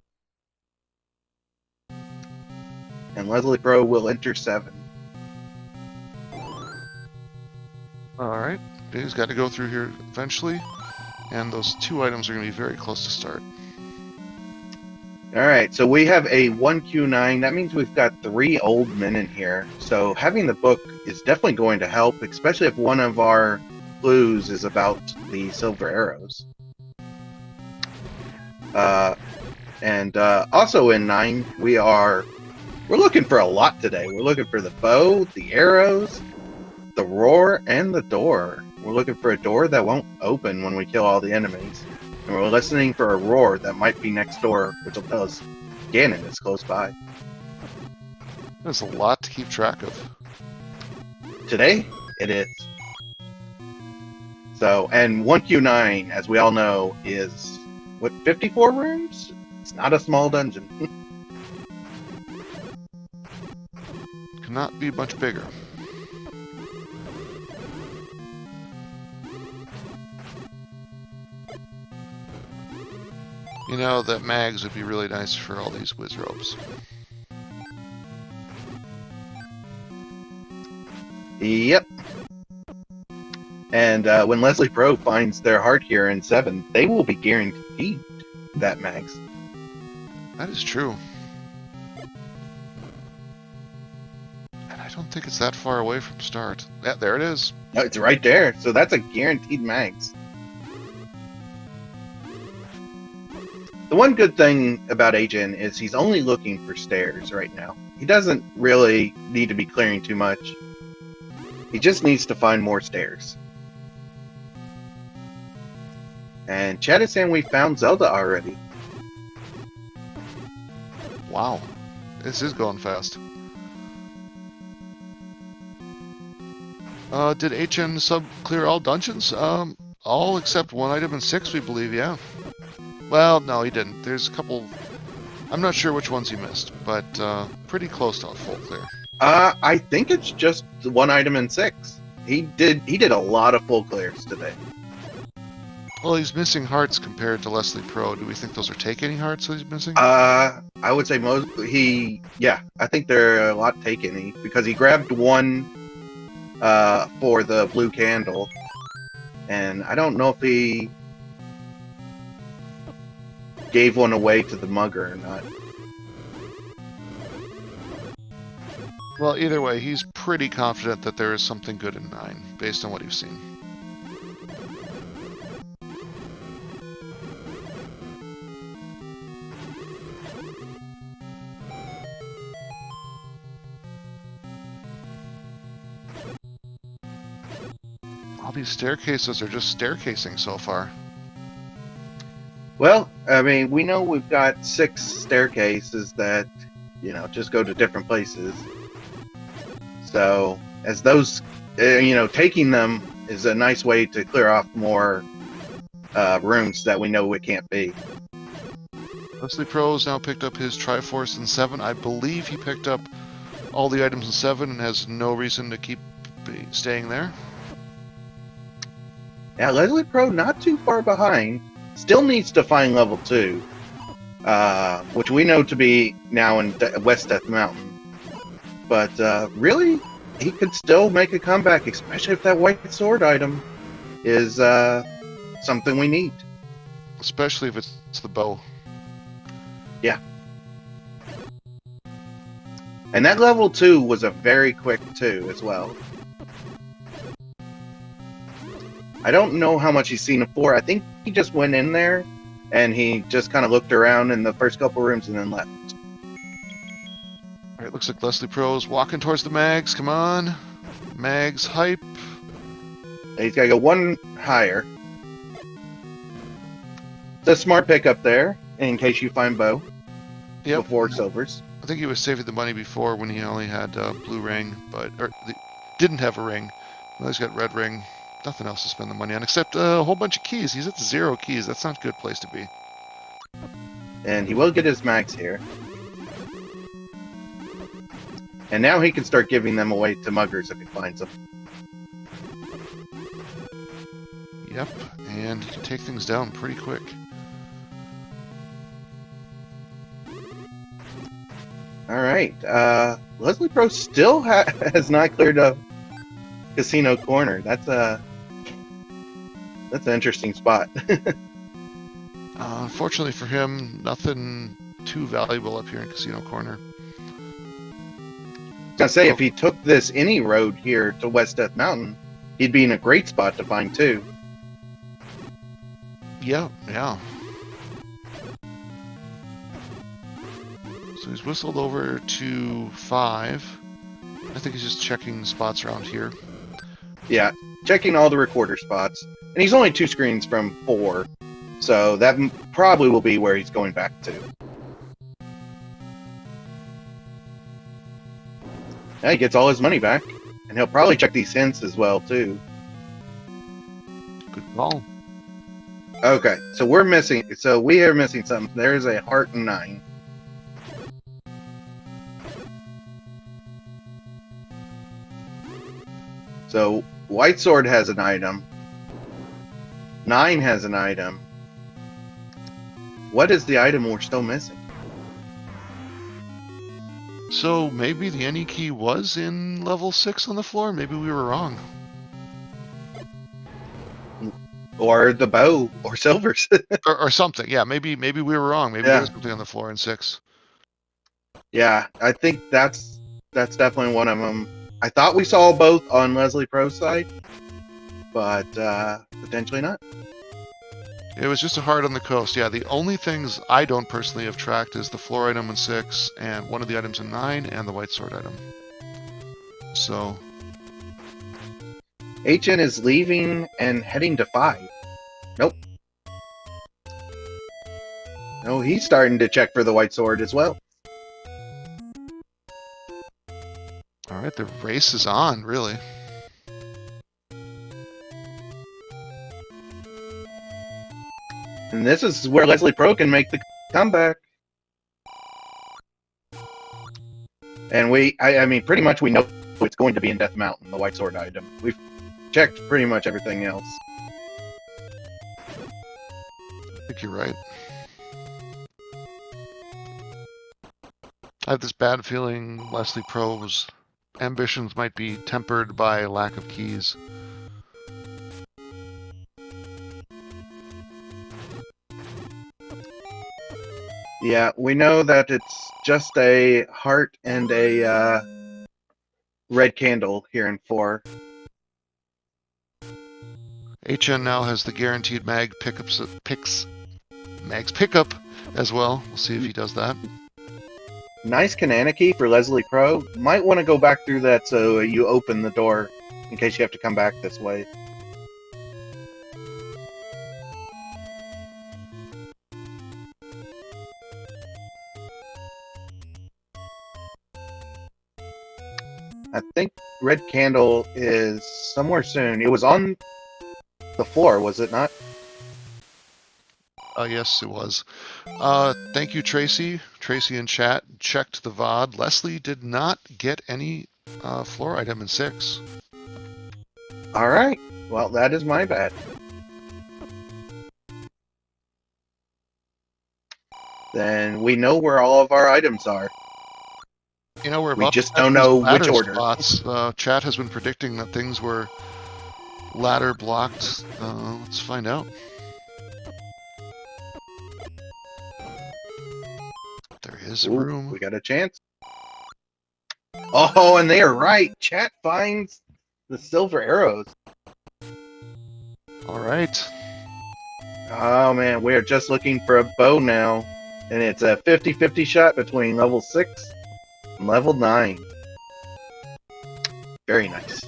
And Leslie Pro will enter 7. Alright. He's got to go through here eventually, and those 2 items are going to be very close to start. Alright, so we have a 1Q9. That means we've got 3 old men in here. So having the book is definitely going to help, especially if one of our clues is about the silver arrows. Also in 9, we're looking for a lot today. We're looking for the bow, the arrows, the roar, and the door. We're looking for a door that won't open when we kill all the enemies. And we're listening for a roar that might be next door, which will tell us Ganon is close by. There's a lot to keep track of. Today, it is. So, and 1Q9, as we all know, is, 54 rooms? It's not a small dungeon. Cannot be much bigger. You know, that mags would be really nice for all these whiz robes. Yep. And when Leslie Pro finds their heart here in 7, they will be guaranteed that mags. That is true. And I don't think it's that far away from start. Yeah, there it is. No, it's right there. So that's a guaranteed mags. The one good thing about Agen is he's only looking for stairs right now. He doesn't really need to be clearing too much. He just needs to find more stairs. And Chad is saying we found Zelda already. Wow. This is going fast. Did HN sub clear all dungeons? All except 1 item in 6, we believe, yeah. Well, no, he didn't. There's a couple... I'm not sure which ones he missed, but pretty close to a full clear. I think it's just 1 item in 6. He did a lot of full clears today. Well, he's missing hearts compared to Leslie Pro. Do we think those are take-any hearts that he's missing? I would say I think they're a lot taken because he grabbed 1 for the blue candle, and I don't know if he gave 1 away to the mugger or not. Well, either way, he's pretty confident that there is something good in 9, based on what he's seen. All these staircases are just staircasing so far. Well, I mean, we know we've got 6 staircases that, just go to different places. So, as those, taking them is a nice way to clear off more rooms that we know it can't be. Leslie Pro has now picked up his Triforce in 7. I believe he picked up all the items in 7 and has no reason to keep staying there. Yeah, Leslie Pro not too far behind. Still needs to find level 2, which we know to be now in West Death Mountain. But really, he could still make a comeback, especially if that white sword item is something we need. Especially if it's the bow. Yeah. And that level 2 was a very quick 2 as well. I don't know how much he's seen it for. I think he just went in there and he just kind of looked around in the first couple rooms and then left. All right, looks like Leslie Pro's walking towards the mags. Come on. Mags hype. He's got to go one higher. It's a smart pickup there in case you find Bo before silvers. I think he was saving the money before when he only had blue ring, didn't have a ring. Now he's got red ring. Nothing else to spend the money on except a whole bunch of keys. He's at 0 keys. That's not a good place to be. And he will get his mags here. And now he can start giving them away to muggers if he finds them. Yep, and he can take things down pretty quick. All right. Leslie Pro still has not cleared up Casino Corner. That's an interesting spot. Unfortunately for him, nothing too valuable up here in Casino Corner. I was gonna say, if he took this any road here to West Death Mountain, he'd be in a great spot to find 2. Yeah. So he's whistled over to 5. I think he's just checking spots around here. Yeah, checking all the recorder spots. And he's only 2 screens from 4, so that probably will be where he's going back to. Yeah, he gets all his money back. And he'll probably check these hints as well, too. Good call. Okay, so we are missing something. There's a heart 9. So White Sword has an item. 9 has an item. What is the item we're still missing? So maybe the any key was in level 6 on the floor? Maybe we were wrong. Or the bow, or silvers. or something. Yeah, maybe we were wrong. Maybe there was something on the floor in 6. Yeah, I think that's definitely one of them. I thought we saw both on Leslie Pro's side, but potentially not. It was just a heart on the coast. Yeah, the only things I don't personally have tracked is the floor item in 6, and one of the items in 9, and the white sword item. So HN is leaving and heading to 5. Nope. No, he's starting to check for the white sword as well. All right, the race is on, really. And this is where Leslie Pro can make the comeback. And I mean, pretty much we know it's going to be in Death Mountain, the white sword item. We've checked pretty much everything else. I think you're right. I have this bad feeling Leslie Pro's ambitions might be tempered by lack of keys. Yeah, we know that it's just a heart and a red candle here in 4. HN now has the guaranteed mags pickup as well. We'll see if he does that. Nice Kananaki for Leslie Pro. Might want to go back through that so you open the door in case you have to come back this way. I think Red Candle is somewhere soon. It was on the floor, was it not? Yes, it was. Thank you, Tracy. Tracy in chat checked the VOD. Leslie did not get any floor item in 6. All right. Well, that is my bad. Then we know where all of our items are. You know, we just don't know which order. Spots. Chat has been predicting that things were ladder blocked. Let's find out. There's a Ooh, room. we got a chance. Oh, and they are right. Chat finds the silver arrows. All right. Oh man, we are just looking for a bow now. And it's a 50-50 shot between level 6 and level 9. Very nice.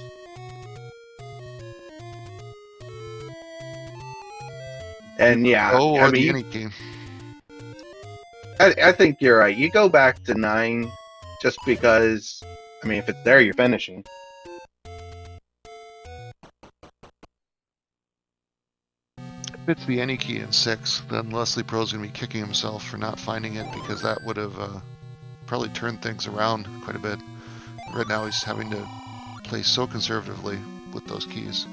And yeah, Oh, I or the mean, any key. I think you're right. You go back to 9 just because, I mean, if it's there, you're finishing. If it's the any key in 6, then Leslie Pro's going to be kicking himself for not finding it, because that would have probably turned things around quite a bit. Right now he's having to play so conservatively with those keys.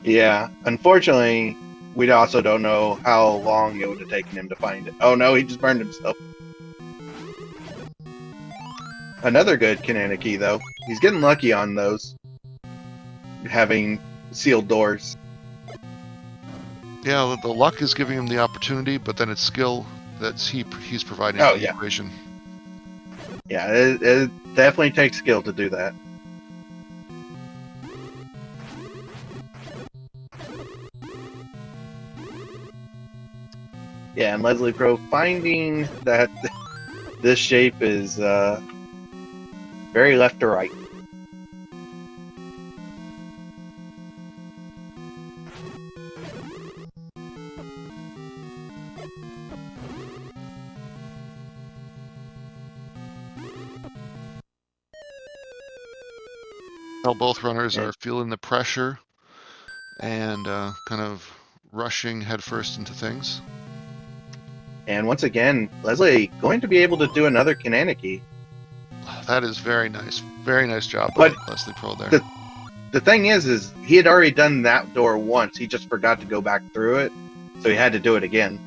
Yeah, unfortunately, we also don't know how long it would have taken him to find it. Oh no, he just burned himself. Another good Canana key, though. He's getting lucky on those. Having sealed doors. Yeah, the luck is giving him the opportunity, but then it's skill that's he's providing Oh, the yeah. equation. Yeah, it definitely takes skill to do that. Yeah, and Leslie Pro finding that this shape is very left to right. Well, both runners are feeling the pressure and kind of rushing headfirst into things. And once again, Leslie going to be able to do another Canana key. That is very nice. Very nice job by But Leslie Pro there. The thing is he had already done that door once. He just forgot to go back through it, so he had to do it again.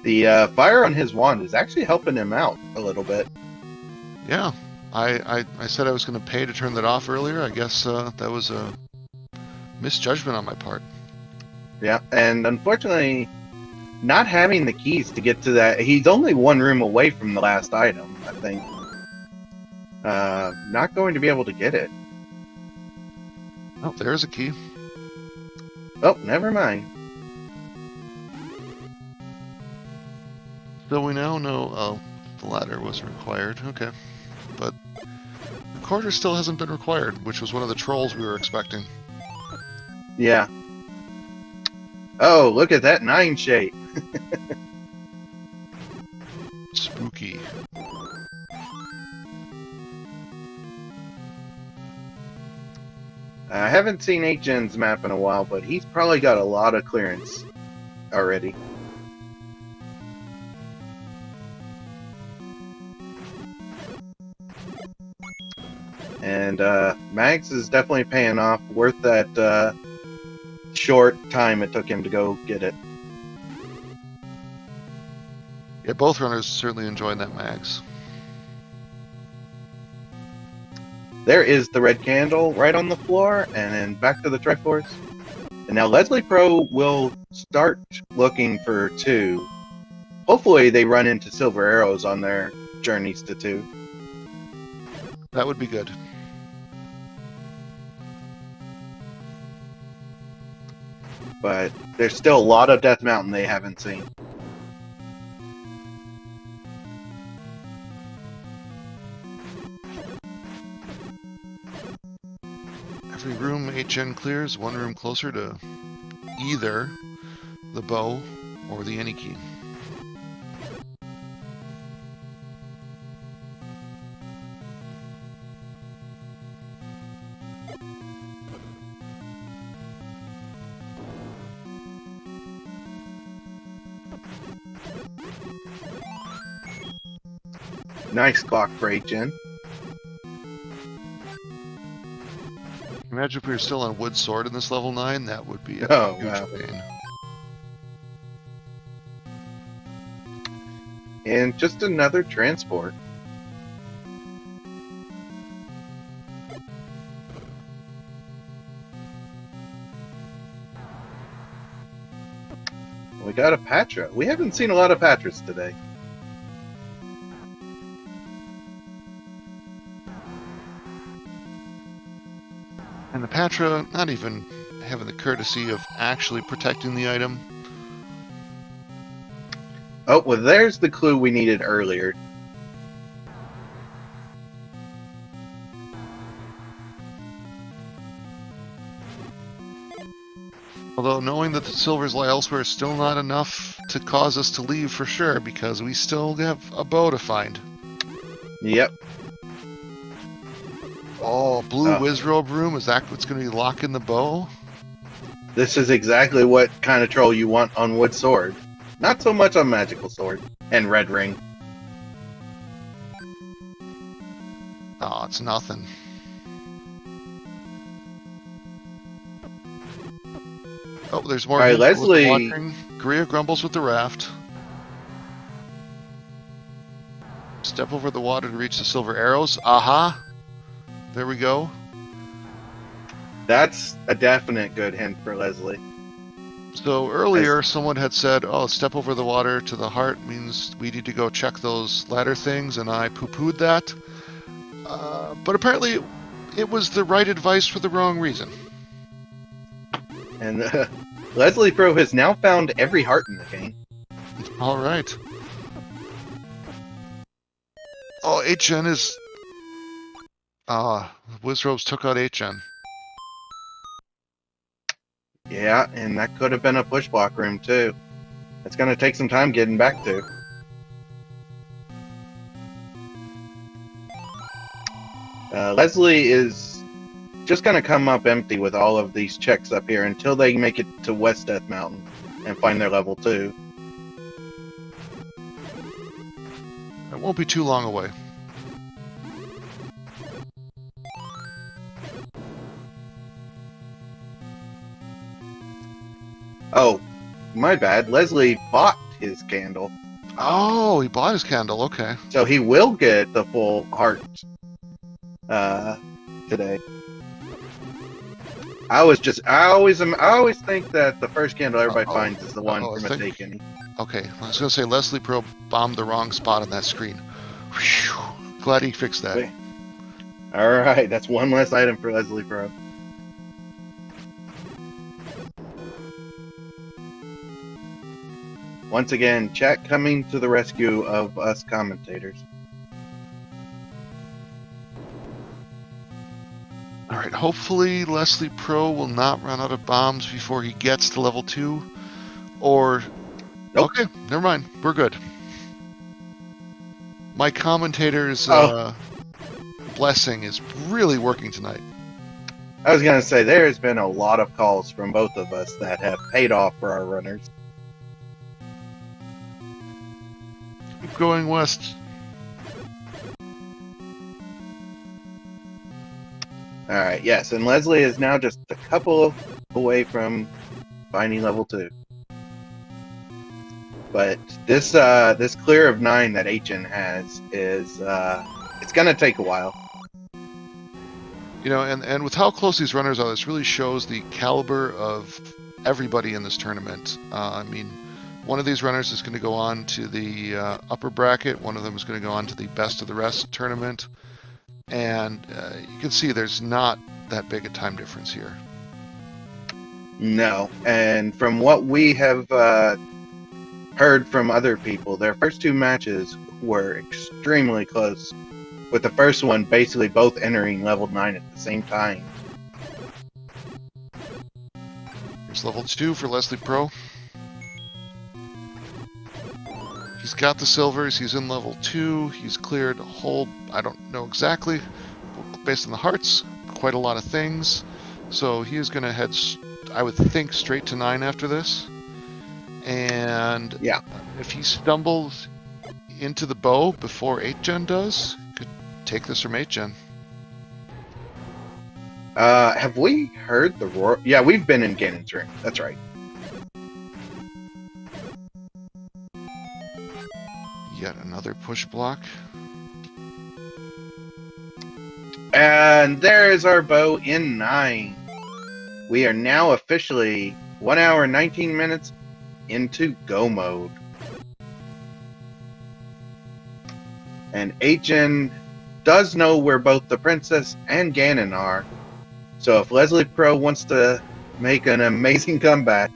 The fire on his wand is actually helping him out a little bit. Yeah, I said I was going to pay to turn that off earlier. I guess that was a misjudgment on my part. Yeah, and unfortunately, not having the keys to get to that, he's only one room away from the last item, I think. Not going to be able to get it. Oh, there's a key. Oh, never mind. So we now know the ladder was required. Okay, but the quarter still hasn't been required, which was one of the trolls we were expecting. Yeah. Oh, look at that 9 shape. Spooky. I haven't seen 8gen's map in a while, but he's probably got a lot of clearance already. And Mags is definitely paying off, worth that short time it took him to go get it. Yeah, both runners certainly enjoying that mags. There is the red candle right on the floor, and then back to the Triforce. And now Leslie Pro will start looking for 2. Hopefully they run into silver arrows on their journeys to 2. That would be good. But there's still a lot of Death Mountain they haven't seen. Every room 8gen clears, one room closer to either the bow or the any key. Nice clock for 8gen. Imagine if we were still on wood sword in this level 9, that would be a Oh, huge wow. pain. And just another transport. We got a Patra. We haven't seen a lot of Patras today. And the Patra not even having the courtesy of actually protecting the item. Oh, well, there's the clue we needed earlier. Although knowing that the silvers lie elsewhere is still not enough to cause us to leave for sure, because we still have a bow to find. Yep. Oh, blue Oh. Wizrobe room, is that what's going to be locking the bow? This is exactly what kind of troll you want on wood sword. Not so much on magical sword and red ring. Oh, it's nothing. Oh, there's more. All right, hints with the Leslie. watering. Gria grumbles with the raft. Step over the water to reach the silver arrows. Aha! There we go. That's a definite good hint for Leslie. So earlier, someone had said, oh, step over the water to the heart means we need to go check those ladder things, and I poo-pooed that. But apparently, it was the right advice for the wrong reason. And Leslie Pro has now found every heart in the game. All right. Oh, 8gen is... Wizrobes took out 8gen. Yeah, and that could have been a push block room too. It's going to take some time getting back to. Leslie is just going to come up empty with all of these checks up here until they make it to West Death Mountain and find their level 2. It won't be too long away. Oh, my bad. Leslie bought his candle. Oh, he bought his candle. Okay. So he will get the full heart today. I always think that the first candle everybody finds is the one from Ategenos. Okay, I was going to say Leslie Pro bombed the wrong spot on that screen. Whew. Glad he fixed that. Wait. All right, that's one less item for Leslie Pro. Once again, chat coming to the rescue of us commentators. All right, hopefully Leslie Pro will not run out of bombs before he gets to level 2. Or... Nope. Okay, never mind. We're good. My commentator's blessing is really working tonight. I was going to say, there has been a lot of calls from both of us that have paid off for our runners. Keep going west. Alright, yes, and Leslie is now just a couple away from finding level 2. But this this clear of 9 that Achen has is it's gonna take a while. You know, and with how close these runners are, this really shows the caliber of everybody in this tournament. I mean, one of these runners is going to go on to the upper bracket. One of them is going to go on to the best of the rest tournament. And you can see there's not that big a time difference here. No, and from what we have heard from other people, their first 2 matches were extremely close, with the first one basically both entering level 9 at the same time. Here's level 2 for Leslie Pro. He's got the silvers, he's in level 2, he's cleared a whole, I don't know exactly, based on the hearts, quite a lot of things. So he is going to head, I would think, straight to 9 after this. And yeah, if he stumbles into the bow before 8gen does, could take this from 8gen. Have we heard the roar? Yeah, we've been in Ganon's room. That's right. Yet another push block. And there is our bow in 9. We are now officially 1 hour 19 minutes into go mode. And Ategenos does know where both the princess and Ganon are. So if Leslie Pro wants to make an amazing comeback,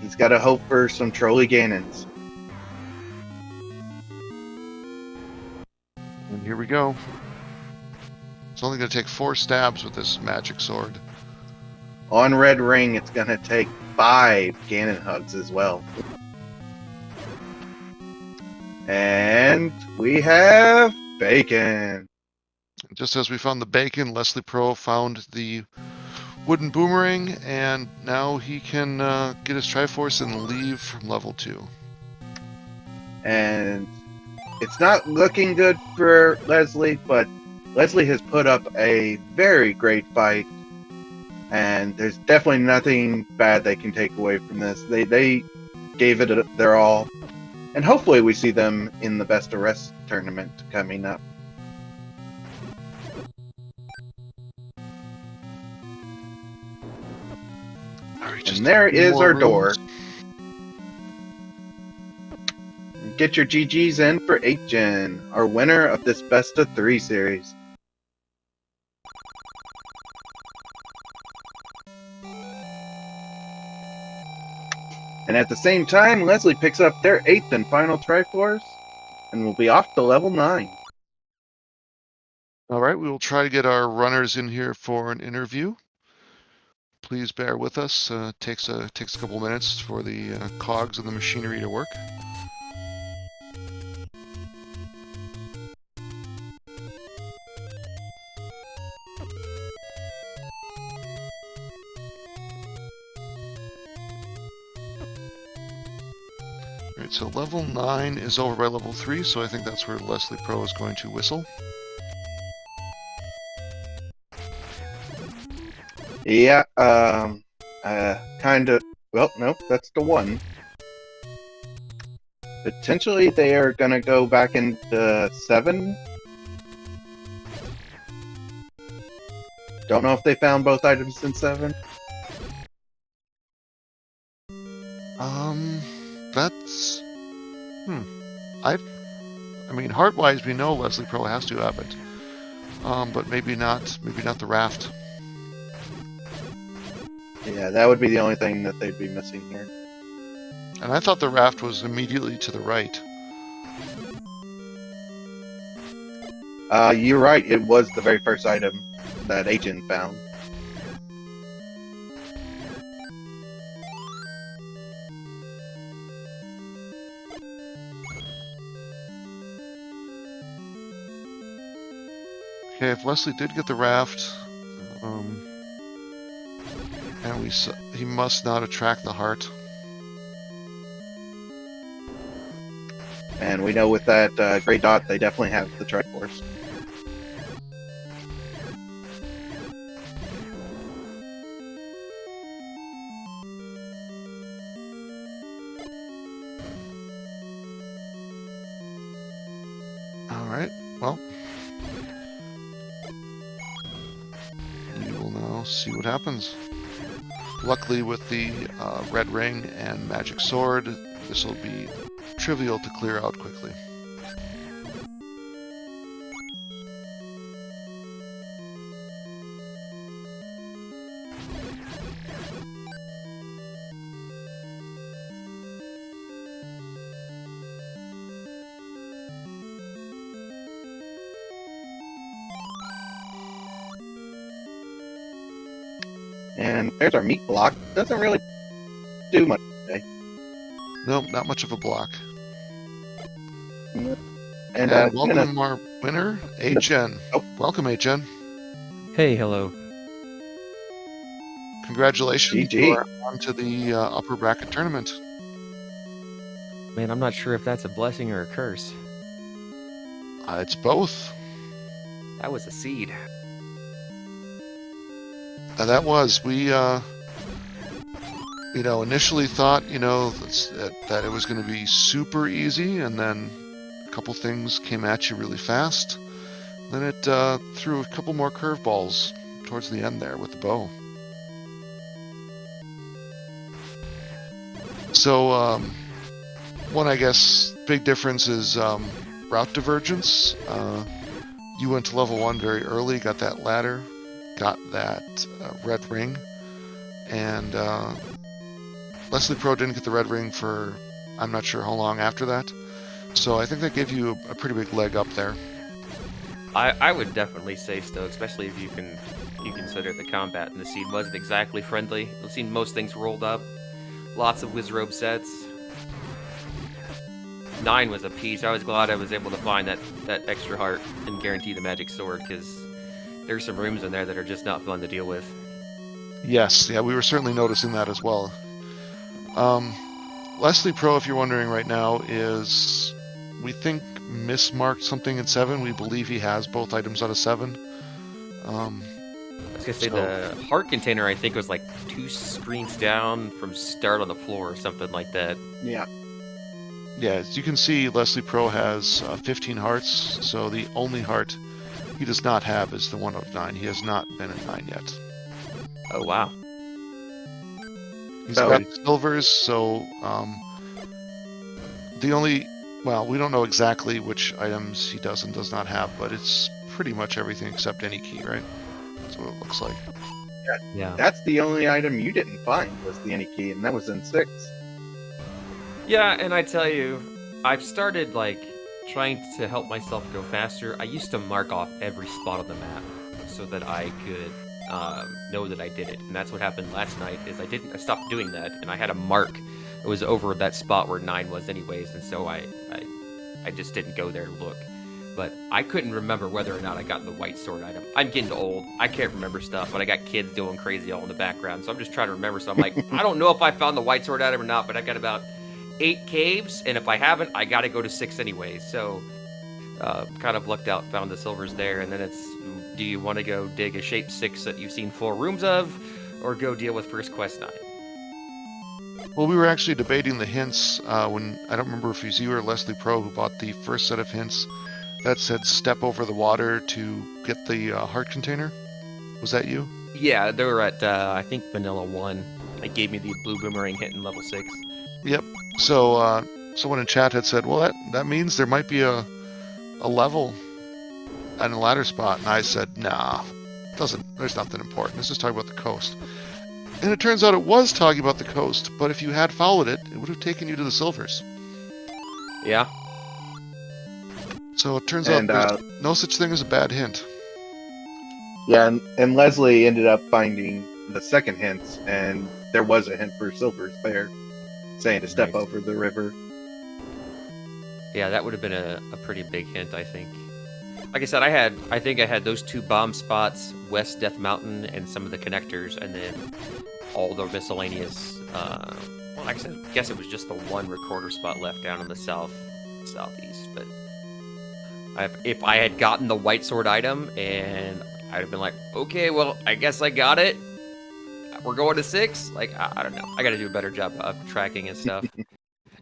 he's got to hope for some trolly Ganons. And here we go. It's only going to take 4 stabs with this magic sword. On Red Ring, it's going to take 5 Ganon hugs as well. And we have bacon. Just as we found the bacon, Leslie Pro found the wooden boomerang, and now he can get his Triforce and leave from level 2. And it's not looking good for Leslie, but Leslie has put up a very great fight, and there's definitely nothing bad they can take away from this. They gave it their all, and hopefully we see them in the Best of Rest tournament coming up. And there is our door. Get your GGs in for Ategenos, our winner of this Best of 3 series. And at the same time, Leslie picks up their 8th and final Triforce, and will be off to level 9. All right, we will try to get our runners in here for an interview. Please bear with us. Takes a couple minutes for the cogs and the machinery to work. Alright, so level 9 is over by level 3, so I think that's where Leslie Pro is going to whistle. Yeah, kind of. Well, nope, that's the 1. Potentially they are gonna go back into 7. Don't know if they found both items in 7. That's... I mean, heart-wise, we know Leslie Pro has to have it. But maybe not the raft. Yeah, that would be the only thing that they'd be missing here. And I thought the raft was immediately to the right. You're right, it was the very first item that Ategenos found. Okay, if Leslie did get the raft, and he must not attract the heart. And we know with that gray dot, they definitely have the Triforce. Alright, well. We will now see what happens. Luckily, with the red ring and magic sword, this will be trivial to clear out quickly. And there's our meat block. Doesn't really do much today. Nope, not much of a block. And welcome our winner, Ategenos. Oh. Welcome, Ategenos. Hey, hello. Congratulations. GG. You are on to the upper bracket tournament. Man, I'm not sure if that's a blessing or a curse. It's both. That was a seed. That was we. Initially thought, that it was going to be super easy, and then a couple things came at you really fast. Then it threw a couple more curveballs towards the end there with the bow. So, one, I guess, big difference is route divergence. You went to level 1 very early, got that ladder, got that red ring, and Leslie Pro didn't get the red ring for I'm not sure how long after that. So I think that gave you a pretty big leg up there. I would definitely say so, especially if you consider the combat in the scene wasn't exactly friendly. I've seen most things rolled up, lots of Wizrobe sets. 9 was a piece. I was glad I was able to find that extra heart and guarantee the magic sword, because there's some rooms in there that are just not fun to deal with. Yes, yeah, we were certainly noticing that as well. Leslie Pro, if you're wondering right now, is, we think, mismarked something in 7. We believe he has both items out of 7. I was gonna say the heart container, I think, was like 2 screens down from start on the floor or something like that. Yeah. Yeah, as you can see, Leslie Pro has 15 hearts, so the only heart he does not have is the 1 out of 9. He has not been in 9 yet. Oh, wow. He's got silvers, so the only, well, we don't know exactly which items he does and does not have, but it's pretty much everything except any key, right? That's what it looks like. Yeah. That's the only item you didn't find was the any key, and that was in 6. Yeah, and I tell you, I've started, like, trying to help myself go faster. I used to mark off every spot on the map so that I could know that I did it. And that's what happened last night, is I stopped doing that, and I had a mark. It was over that spot where 9 was anyways, and so I just didn't go there to look. But I couldn't remember whether or not I got the white sword item. I'm getting old. I can't remember stuff, but I got kids doing crazy all in the background, so I'm just trying to remember. So I'm like, I don't know if I found the white sword item or not, but I got about 8 caves, and if I haven't, I gotta go to 6 anyway. So kind of lucked out, found the silvers there, and then it's, do you want to go dig a shape 6 that you've seen 4 rooms of, or go deal with first quest 9? Well, we were actually debating the hints when, I don't remember if it was you or Leslie Pro who bought the first set of hints that said step over the water to get the heart container. Was that you? Yeah, they were at, I think, Vanilla 1. It gave me the blue boomerang hit in level 6. Yep. So someone in chat had said, well, that means there might be a level and a ladder spot, and I said, nah, there's nothing important. This is talking about the coast. And it turns out it was talking about the coast, but if you had followed it, it would have taken you to the silvers. Yeah. So it turns out there's no such thing as a bad hint. Yeah, and Leslie ended up finding the second hints, and there was a hint for silvers there, saying to step over the river. Yeah, that would have been a pretty big hint, I think. Like I said, I think I had those 2 bomb spots, West Death Mountain, and some of the connectors, and then all the miscellaneous. Well, like I said, I guess it was just the 1 recorder spot left down in the southeast. But if I had gotten the white sword item, and I'd have been like, okay, well, I guess I got it. We're going to 6. Like, I don't know. I got to do a better job of tracking and stuff.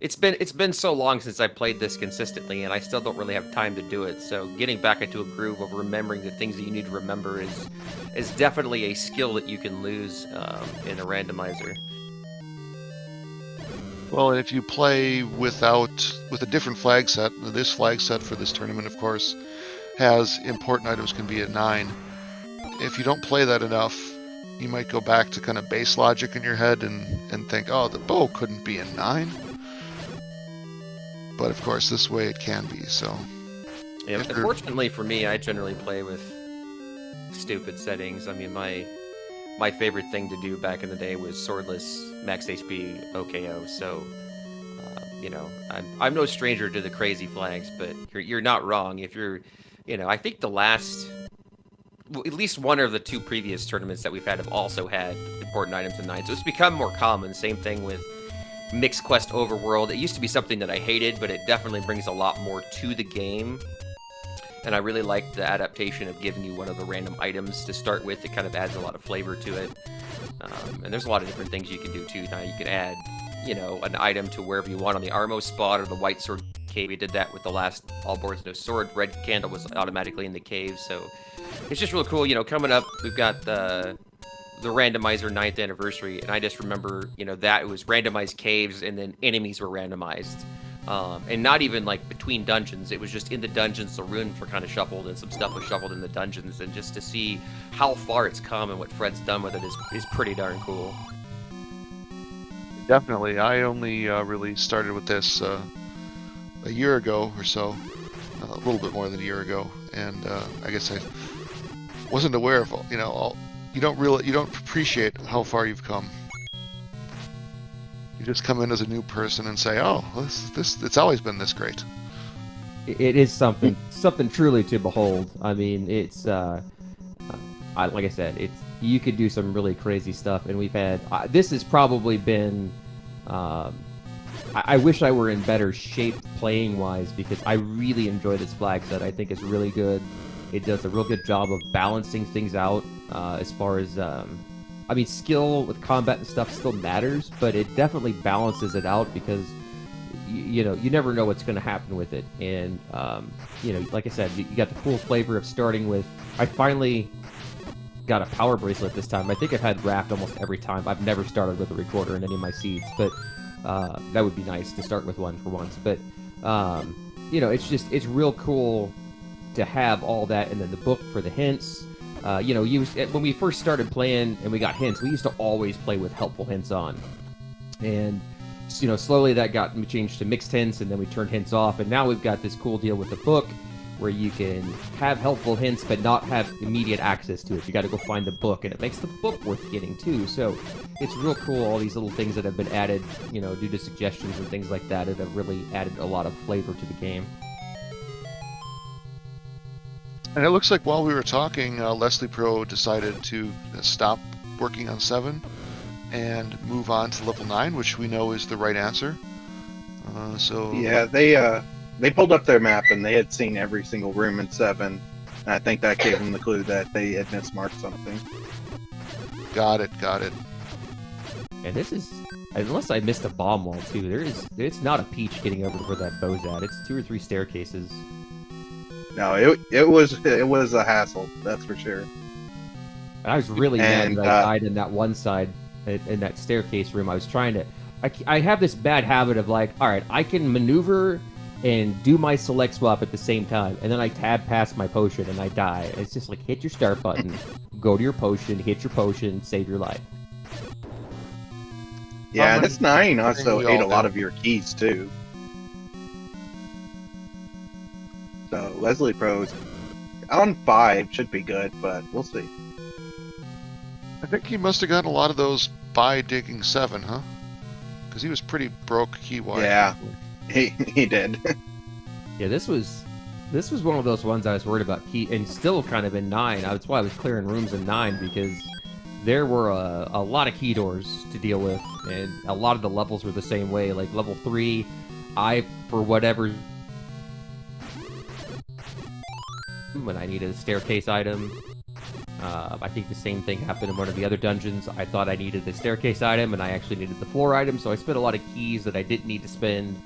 It's been so long since I played this consistently, and I still don't really have time to do it. So getting back into a groove of remembering the things that you need to remember is definitely a skill that you can lose in a randomizer. Well, if you play with a different flag set, this flag set for this tournament, of course, has important items can be at 9. If you don't play that enough, you might go back to kind of base logic in your head and think, oh, the bow couldn't be in 9. But of course, this way it can be, so. Yeah, unfortunately for me, I generally play with stupid settings. I mean, my favorite thing to do back in the day was swordless max HP OKO, so, I'm no stranger to the crazy flags, but you're not wrong. If you're, I think the last, at least one of the 2 previous tournaments that we've had have also had important items in 9, so it's become more common. Same thing with Mixed Quest Overworld. It used to be something that I hated, but it definitely brings a lot more to the game. and I really liked the adaptation of giving you one of the random items to start with. It kind of adds a lot of flavor to it. And there's a lot of different things you can do too. Now you can add, you know, an item to wherever you want on the Armo spot or the White Sword cave. We did that with the last All Boards No Sword. Red Candle was automatically in the cave, so it's just real cool. You know, coming up, we've got the Randomizer 9th anniversary, and I just remember, you know, that it was randomized caves and then enemies were randomized. And not even like between dungeons, it was just in the dungeons, the rooms were kind of shuffled and some stuff was shuffled in the dungeons, and just to see how far it's come and what Fred's done with it is pretty darn cool. Definitely. I only really started with this a year ago or so, a little bit more than a year ago, and I guess I wasn't aware of, you know, you don't appreciate how far you've come. You just come in as a new person and say, "Oh, this it's always been this great." It is something truly to behold. I mean, it's like I said, you could do some really crazy stuff, and we've had this has probably been. I wish I were in better shape playing wise, because I really enjoy this flag set. I think it's really good. It does a real good job of balancing things out as far as. I mean, skill with combat and stuff still matters, but it definitely balances it out, because you know, you never know what's going to happen with it. And you know, like I said, you got the cool flavor of starting with. I finally got a power bracelet this time. I think I've had Raft almost every time. I've never started with a recorder in any of my seeds, but that would be nice to start with one for once. But you know, it's real cool to have all that, and then the book for the hints. You know, when we first started playing and we got hints, we used to always play with helpful hints on. And, you know, slowly that got changed to mixed hints, and then we turned hints off. And now we've got this cool deal with the book where you can have helpful hints but not have immediate access to it. You got to go find the book, and it makes the book worth getting too. So it's real cool, all these little things that have been added, you know, due to suggestions and things like that have really added a lot of flavor to the game. And it looks like while we were talking, Leslie Pro decided to stop working on 7 and move on to level 9, which we know is the right answer. So Yeah, they pulled up their map and they had seen every single room in 7. And I think that gave them the clue that they had mismarked something. Got it. And this is, unless I missed a bomb wall too, it's not a peach getting over to where that bow's at. It's 2 or 3 staircases. No, it was a hassle, that's for sure. I was really mad that I died in that one side, in that staircase room. I was trying to... I have this bad habit of like, all right, I can maneuver and do my select swap at the same time, and then I tab past my potion and I die. It's just like, hit your start button, go to your potion, hit your potion, save your life. Yeah, and this 9 also ate a lot of your keys too. So Leslie Pro's on 5 should be good, but we'll see. I think he must have gotten a lot of those by digging 7, huh? Because he was pretty broke key-wise. Yeah, he did. Yeah, this was one of those ones I was worried about key, and still kind of in 9. That's why I was clearing rooms in 9, because there were a lot of key doors to deal with, and a lot of the levels were the same way. Like level 3, for whatever, when I needed a staircase item. I think the same thing happened in one of the other dungeons. I thought I needed the staircase item, and I actually needed the floor item, so I spent a lot of keys that I didn't need to spend,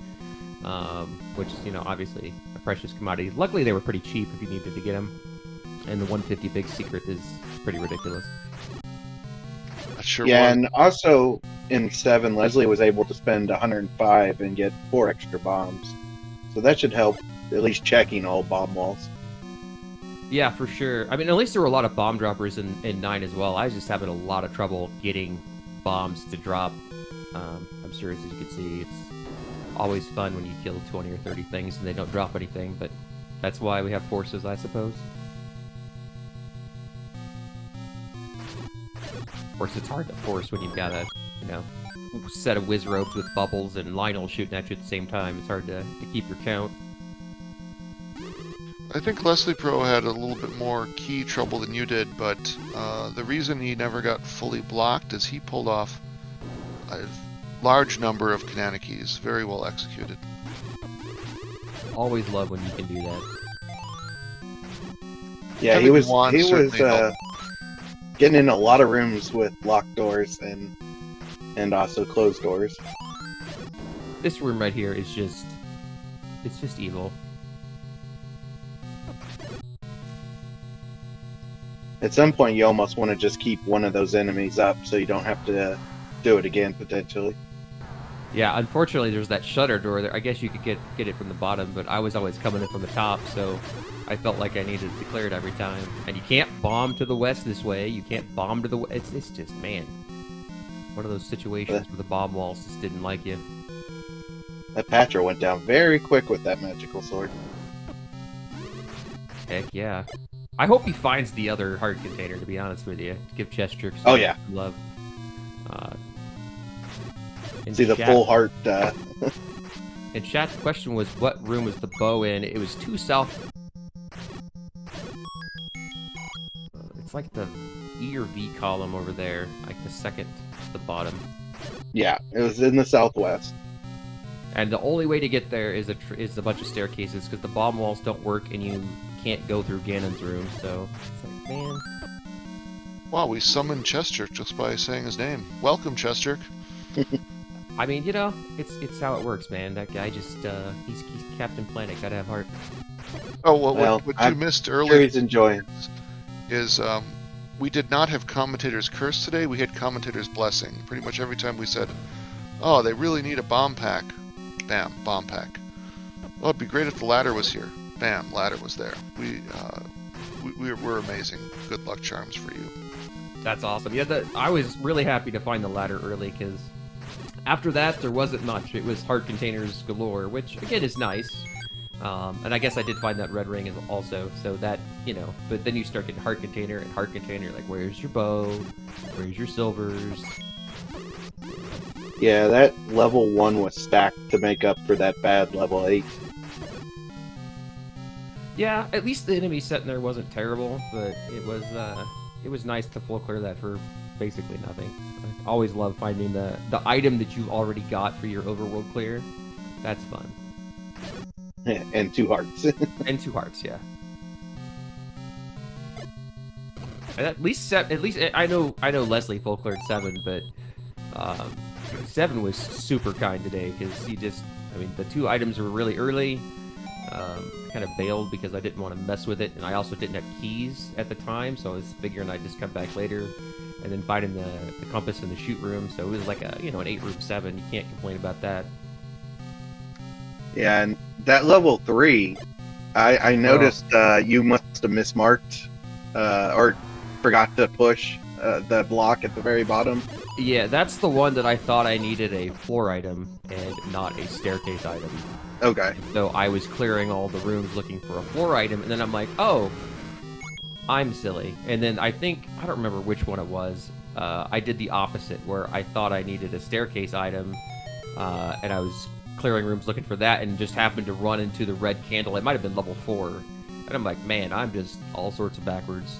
which is, you know, obviously a precious commodity. Luckily, they were pretty cheap if you needed to get them, and the 150 big secret is pretty ridiculous. Sure. Yeah, and also in 7, Leslie was able to spend 105 and get 4 extra bombs. So that should help at least checking all bomb walls. Yeah, for sure. I mean, at least there were a lot of bomb droppers in 9 as well. I was just having a lot of trouble getting bombs to drop. I'm sure, as you can see, it's always fun when you kill 20 or 30 things and they don't drop anything, but that's why we have forces, I suppose. Of course, it's hard to force when you've got a, you know, set of whiz robes with bubbles and Lionel shooting at you at the same time. It's hard to keep your count. I think Leslie Pro had a little bit more key trouble than you did, but the reason he never got fully blocked is he pulled off a large number of Kanana keys, very well executed. Always love when you can do that. Yeah, Having he was wands certainly helped. getting in a lot of rooms with locked doors and also closed doors. This room right here is just, it's just evil. At some point, you almost want to just keep one of those enemies up so you don't have to do it again, potentially. Yeah, unfortunately, there's that shutter door there. I guess you could get it from the bottom, but I was always coming in from the top, so I felt like I needed to clear it every time. And you can't bomb to the west this way. You can't bomb to the west. It's just, man, one of those situations where the bomb walls just didn't like you. That Patra went down very quick with that magical sword. Heck yeah. I hope he finds the other heart container, to be honest with you. To give Chestrick some Oh, yeah. love. In See the chat- full heart. In chat, the question was, what room was the bow in? It was 2 south. It's like the E or V column over there, like the second to the bottom. Yeah, it was in the southwest. And the only way to get there is a bunch of staircases, because the bomb walls don't work and you can't go through Ganon's room. So it's like, man. Wow, we summoned Chestrick just by saying his name. Welcome, Chestrick. I mean, you know, it's how it works, man. That guy just he's Captain Planet. Gotta have heart. Oh well, Well, what you missed Sure, earlier he's enjoying. is we did not have commentator's curse today. We had commentator's blessing. Pretty much every time we said, "Oh, they really need a bomb pack," bam, bomb pack. Oh, it'd be great if the ladder was here. Bam, ladder was there. We're amazing. Good luck charms for you. That's awesome. Yeah, I was really happy to find the ladder early, because after that there wasn't much. It was heart containers galore, which again is nice. And I guess I did find that red ring also, so that, you know, but then you start getting heart container, like, where's your bow? Where's your silvers? Yeah, that level 1 was stacked to make up for that bad level 8. Yeah, at least the enemy set in there wasn't terrible, but it was nice to full clear that for basically nothing. I always love finding the item that you already got for your overworld clear. That's fun. And 2 hearts. And 2 hearts, yeah. And at least I know Leslie full cleared 7, but 7 was super kind today, because I mean, the 2 items were really early. I kind of bailed because I didn't want to mess with it, and I also didn't have keys at the time, so I was figuring I'd just come back later, and then finding the compass in the shoot room. So it was like an 8-room 7. You can't complain about that. Yeah, and that level 3, I noticed you must have mismarked or forgot to push the block at the very bottom. Yeah, that's the one that I thought I needed a floor item and not a staircase item. Okay. So I was clearing all the rooms looking for a floor item, and then I'm like, oh, I'm silly. And then I don't remember which one it was. I did the opposite, where I thought I needed a staircase item, and I was clearing rooms looking for that, and just happened to run into the red candle. It might have been level 4. And I'm like, man, I'm just all sorts of backwards.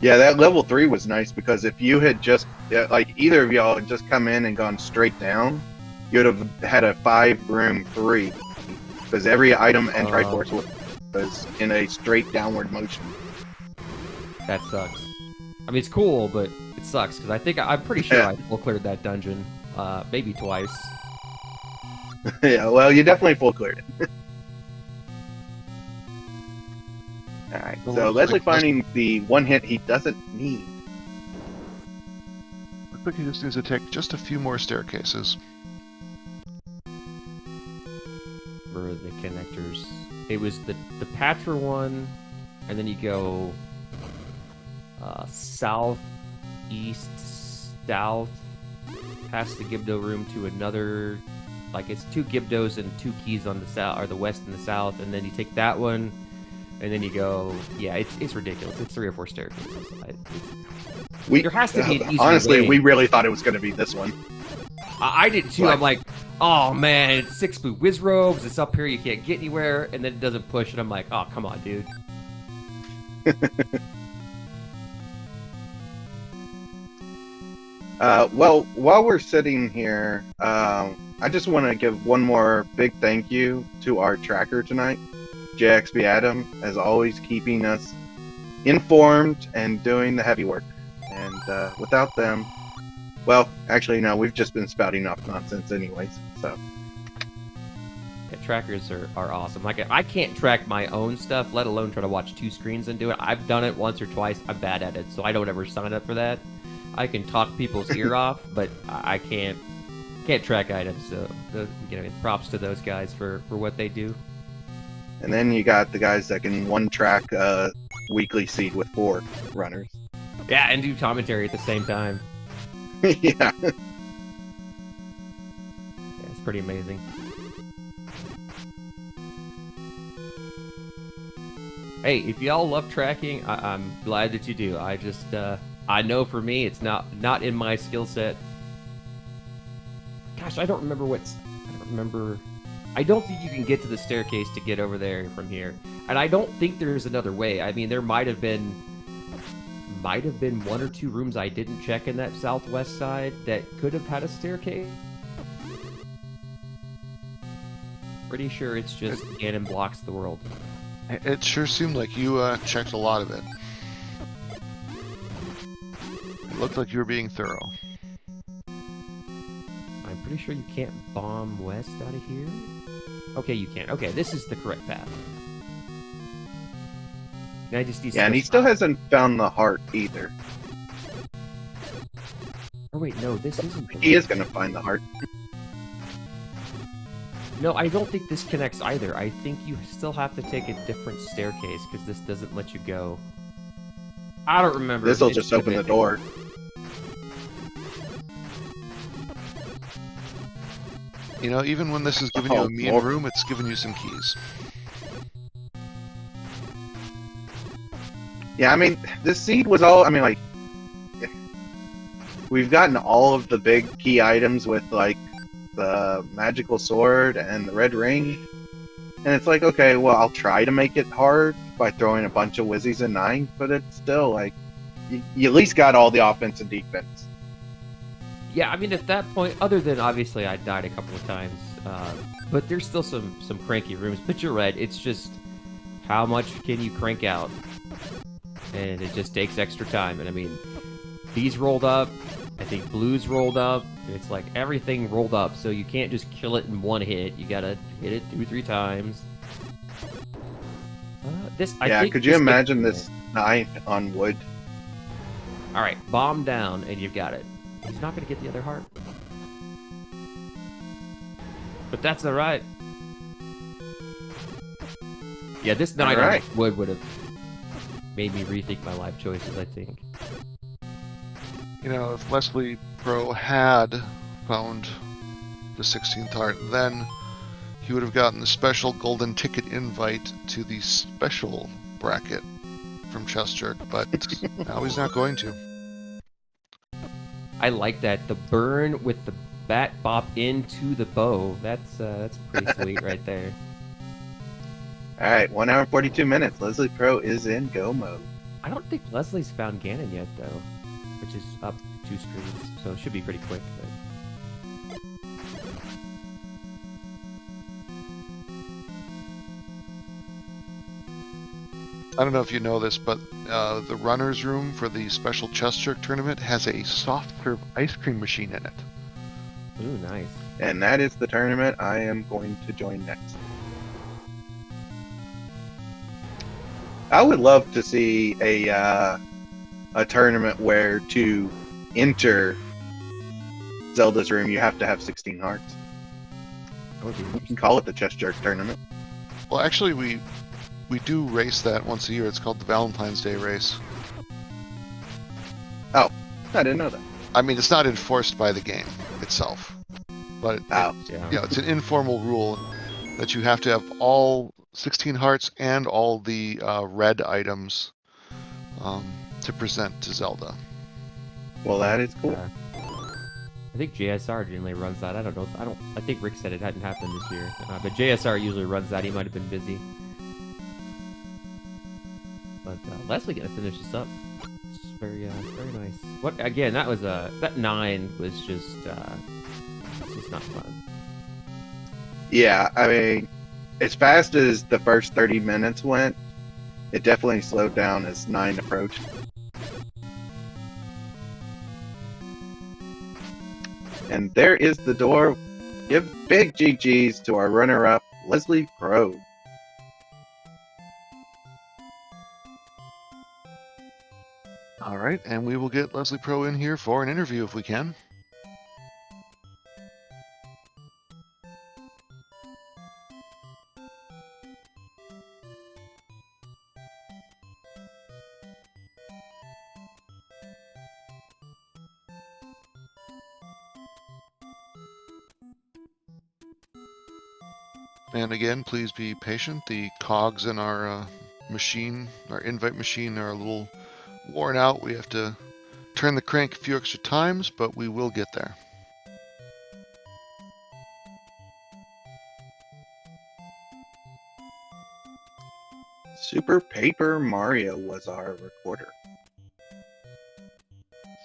Yeah, that level 3 was nice, because if you had just, like, either of y'all had just come in and gone straight down, you'd have had a 5-room 3, because every item and Triforce was in a straight downward motion. That sucks. I mean, it's cool, but it sucks, because I'm pretty sure I full cleared that dungeon, maybe twice. Yeah, well, you definitely full cleared it. Alright, so Leslie finding the 1 hit he doesn't need. Looks like he just needs to take just a few more staircases. For the connectors, it was the Patra one, and then you go south, east, south, past the Gibdo room to another, like it's 2 Gibdos and 2 keys on the south, or the west and the south, and then you take that one, and then you go, yeah, it's ridiculous. It's 3 or 4 staircases. There has to be an easier honestly, way. we really thought it was going to be this one. I did too. I'm like, oh man, it's 6 boot whiz robes. It's up here. You can't get anywhere, and then it doesn't push. And I'm like, oh come on, dude. Well, while we're sitting here, I just want to give one more big thank you to our tracker tonight. JXB Adam, as always, keeping us informed and doing the heavy work. And without them, well, actually, no, we've just been spouting off nonsense anyways. So Yeah, trackers are awesome. Like I can't track my own stuff, let alone try to watch two screens and do it. I've done it once or twice. I'm bad at it, so I don't ever sign up for that. I can talk people's ear off, but I can't track items. So props to those guys for what they do. and then you got the guys that can one track weekly seed with 4 runners. Yeah, and do commentary at the same time. Yeah. Yeah, it's pretty amazing. Hey, if y'all love tracking, I'm glad that you do. I just, I know for me, it's not in my skill set. Gosh, I don't remember. I don't think you can get to the staircase to get over there from here, and I don't think there's another way. I mean, there might have been 1 or 2 rooms I didn't check in that southwest side that could have had a staircase. Pretty sure it's just Ganon blocks the world. It sure seemed like you checked a lot of it. It looked like you were being thorough. I'm pretty sure you can't bomb west out of here. Okay, you can. Okay, this is the correct path. And I just need Yeah, and he still hasn't found the heart either. Oh wait, no, this isn't. He is going to find the heart. No, I don't think this connects either. I think you still have to take a different staircase because this doesn't let you go. I don't remember. This will just open the door. You know, even when this is giving you a mean room, it's giving you some keys. Yeah, I mean, this seed was all, I mean, like, we've gotten all of the big key items with, like, the magical sword and the red ring. And it's like, okay, well, I'll try to make it hard by throwing a bunch of Wizzies and 9, but it's still, like, you at least got all the offense and defense. Yeah, I mean, at that point, other than obviously I died a couple of times, but there's still some cranky rooms. But you're right, it's just how much can you crank out? And it just takes extra time. And I mean, these rolled up, I think blues rolled up. It's like everything rolled up, so you can't just kill it in one hit. You gotta hit it 2-3 times. Yeah, could you imagine this 9 on wood? All right, bomb down, and you've got it. He's not going to get the other heart. But that's all right. Yeah, this night on wood would have made me rethink my life choices, I think. You know, if Leslie Pro had found the 16th heart, then he would have gotten the special golden ticket invite to the special bracket from Chess Jerk, but now he's not going to. I like that. The burn with the bat bop into the bow. That's pretty sweet right there. Alright, 1 hour and 42 minutes. Leslie Pro is in go mode. I don't think Leslie's found Ganon yet, though, which is up 2 screens, so it should be pretty quick. But... I don't know if you know this, but the runner's room for the special Chess Jerk tournament has a soft serve ice cream machine in it. Ooh, nice. And that is the tournament I am going to join next. I would love to see a tournament where to enter Zelda's room you have to have 16 hearts. You can call it the Chess Jerk tournament. Well, actually, we do race that once a year. It's called the Valentine's Day race. Oh, I didn't know that. I mean, it's not enforced by the game itself, but it's an informal rule that you have to have all 16 hearts and all the red items to present to Zelda. Well, that is cool. I think JSR generally runs that. I don't know. I think Rick said it hadn't happened this year, but JSR usually runs that. He might have been busy. But Leslie gonna finish this up. It's very nice. What again? That was that 9 was just it's just not fun. Yeah, I mean, as fast as the first 30 minutes went, it definitely slowed down as 9 approached. And there is the door. Give big GG's to our runner-up, Leslie Pro. All right, and we will get Leslie Pro in here for an interview if we can. And again, please be patient. The cogs in our machine, our invite machine, are a little worn out. We have to turn the crank a few extra times, but we will get there. Super Paper Mario was our recorder.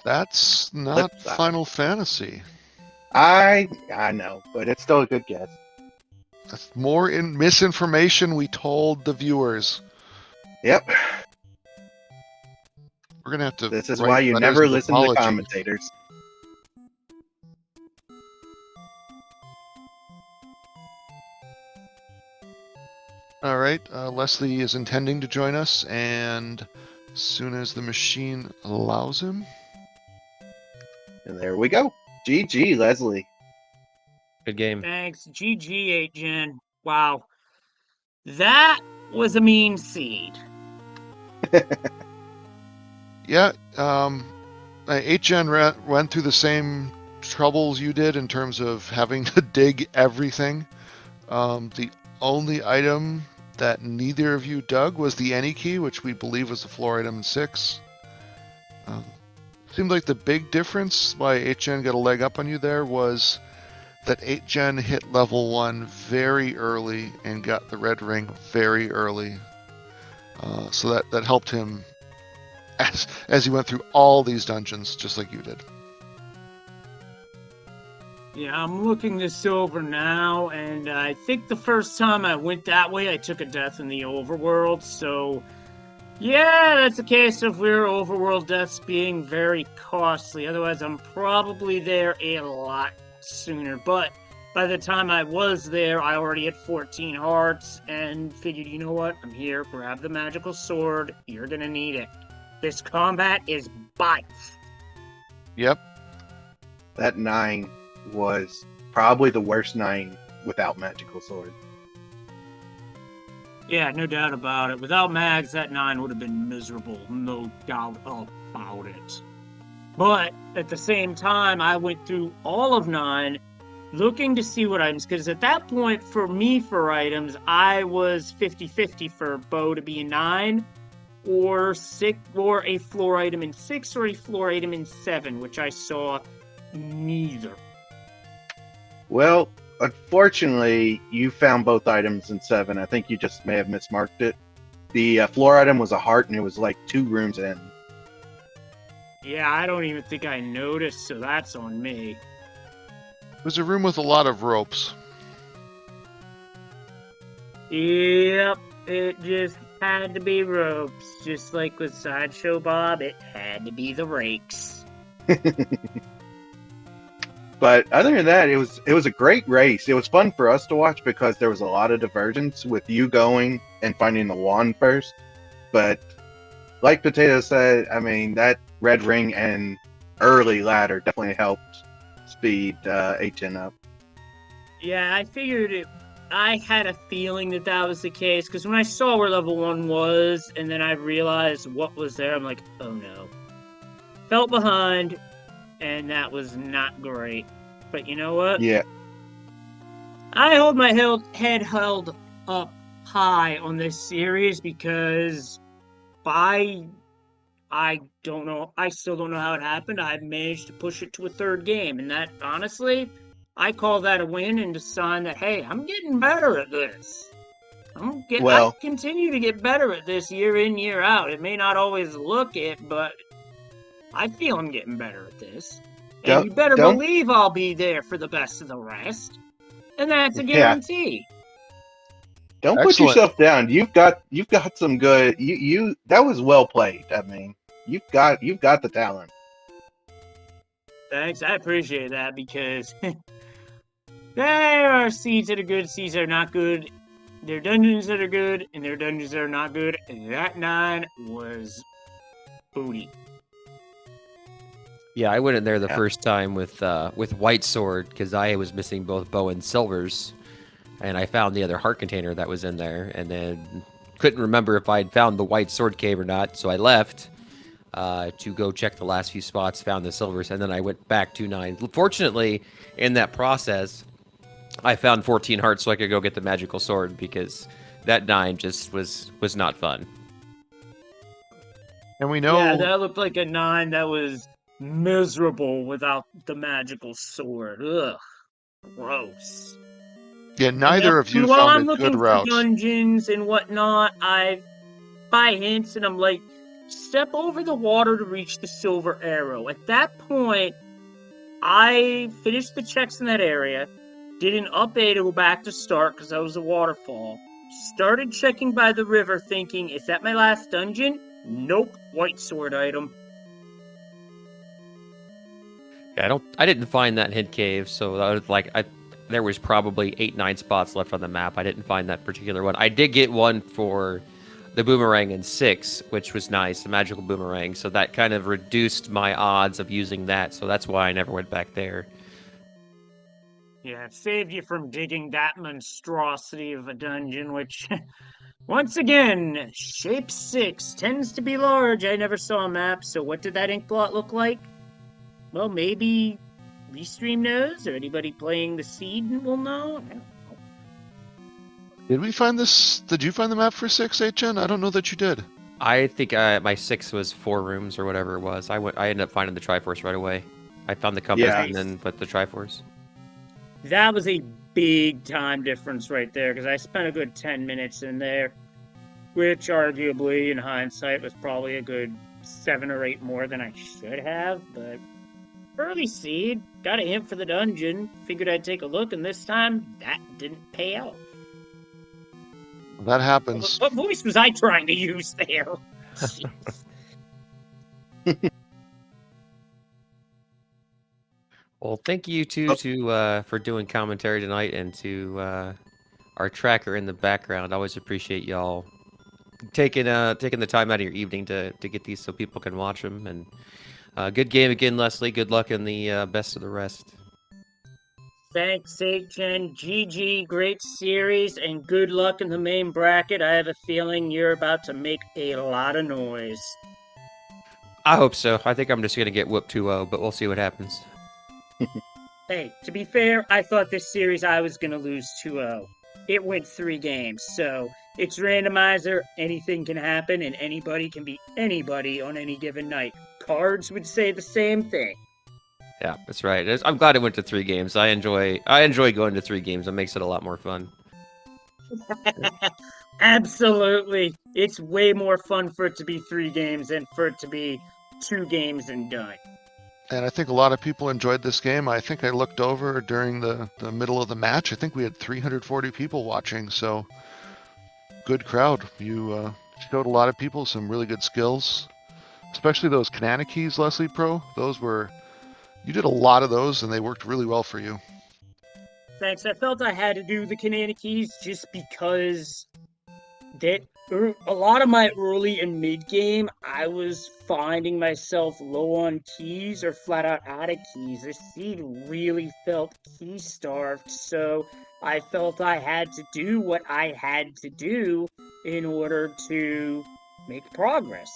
That's not Flip side. Final Fantasy. I know, but it's still a good guess. That's more misinformation we told the viewers. Yep. We're gonna have to. This is write why you letters never of listen to apology. commentators. All right, Leslie is intending to join us, and as soon as the machine allows him. And there we go. GG, Leslie. Good game. Thanks. GG, 8gen. Wow. That was a mean seed. Yeah, 8gen went through the same troubles you did in terms of having to dig everything. The only item that neither of you dug was the any key, which we believe was the floor item in 6. Seemed like the big difference why 8gen got a leg up on you there was that 8gen hit level 1 very early and got the red ring very early. So that helped him as he went through all these dungeons, just like you did. Yeah, I'm looking this over now, and I think the first time I went that way, I took a death in the overworld, so yeah, that's a case of we're overworld deaths being very costly. Otherwise, I'm probably there a lot sooner, but by the time I was there, I already had 14 hearts, and figured, you know what, I'm here, grab the magical sword, you're gonna need it. This combat is bites. Yep. That 9 was probably the worst 9 without Magical Sword. Yeah, no doubt about it. Without mags, that 9 would have been miserable. No doubt about it. But at the same time, I went through all of 9 looking to see what items, because at that point, for me, for items, I was 50-50 for Bow to be a 9, or a floor item in 6, or a floor item in 7, which I saw neither. Well, unfortunately, you found both items in 7. I think you just may have mismarked it. The floor item was a heart, and it was like 2 rooms in. Yeah, I don't even think I noticed, so that's on me. It was a room with a lot of ropes. Yep, it just had to be ropes. Just like with Sideshow Bob, it had to be the rakes. But other than that, it was a great race. It was fun for us to watch because there was a lot of divergence with you going and finding the wand first. But like Potato said, I mean, that red ring and early ladder definitely helped speed 8gen up. Yeah, I figured it. I had a feeling that that was the case, because when I saw where level 1 was, and then I realized what was there, I'm like, oh no. Felt behind, and that was not great. But you know what? Yeah. I hold my head held up high on this series because I don't know. I still don't know how it happened. I managed to push it to a 3rd game, and that, honestly, I call that a win and a sign that, hey, I'm getting better at this. I continue to get better at this year in, year out. It may not always look it, but I feel I'm getting better at this. And you better believe I'll be there for the best of the rest. And that's a guarantee. Don't put Excellent. yourself down. You've got some good. You that was well played. I mean, you've got the talent. Thanks, I appreciate that because there are seeds that are good, seeds that are not good. There are dungeons that are good, and there are dungeons that are not good. And that 9 was booty. Yeah, I went in there the Yeah. first time with White Sword because I was missing both bow and silvers, and I found the other heart container that was in there, and then couldn't remember if I'd found the White Sword cave or not, so I left to go check the last few spots, found the silvers, and then I went back to 9. Fortunately, in that process, I found 14 hearts so I could go get the magical sword because that 9 just was not fun. And we know. Yeah, that looked like a 9 that was miserable without the magical sword. Ugh, gross. Yeah, neither of you While found I'm a looking good for route. dungeons and whatnot, I buy hints and I'm like, step over the water to reach the silver arrow. At that point, I finished the checks in that area, did an up A to go back to start because that was a waterfall. Started checking by the river thinking, is that my last dungeon? Nope, white sword item. Yeah, I didn't find that hid cave, so that was like there was probably 8-9 spots left on the map. I didn't find that particular one. I did get one for the boomerang in 6, which was nice, the magical boomerang. So that kind of reduced my odds of using that. So that's why I never went back there. Yeah, it saved you from digging that monstrosity of a dungeon, which, once again, shape 6 tends to be large. I never saw a map, so what did that ink blot look like? Well, maybe Restream knows, or anybody playing the seed will know. Did we find this? Did you find the map for 6, HN? I don't know that you did. I think my 6 was 4 rooms or whatever it was. I ended up finding the Triforce right away. I found the compass Yeah. and then but the Triforce. That was a big time difference right there, because I spent a good 10 minutes in there, which arguably, in hindsight, was probably a good 7 or 8 more than I should have, but early seed, got a hint for the dungeon, figured I'd take a look, and this time, that didn't pay off. That happens. What voice was I trying to use there? Jeez. Well, thank you for doing commentary tonight, and to our tracker in the background. I always appreciate y'all taking the time out of your evening to get these so people can watch them. And good game again, Leslie. Good luck in the best of the rest. Thanks, HN. GG, great series, and good luck in the main bracket. I have a feeling you're about to make a lot of noise. I hope so. I think I'm just gonna get whooped 2-0, but we'll see what happens. Hey, to be fair, I thought this series I was going to lose 2-0. It went 3 games, so it's randomizer, anything can happen, and anybody can beat anybody on any given night. Cards would say the same thing. Yeah, that's right. I'm glad it went to 3 games. I enjoy going to 3 games. It makes it a lot more fun. Absolutely. It's way more fun for it to be 3 games than for it to be 2 games and done. And I think a lot of people enjoyed this game. I think I looked over during the middle of the match. I think we had 340 people watching, so good crowd. You showed a lot of people some really good skills, especially those Kanana keys, Leslie Pro. You did a lot of those, and they worked really well for you. Thanks. I felt I had to do the Kanana keys just because a lot of my early and mid game, I was finding myself low on keys or flat out of keys. This seed really felt key starved, so I felt I had to do what I had to do in order to make progress.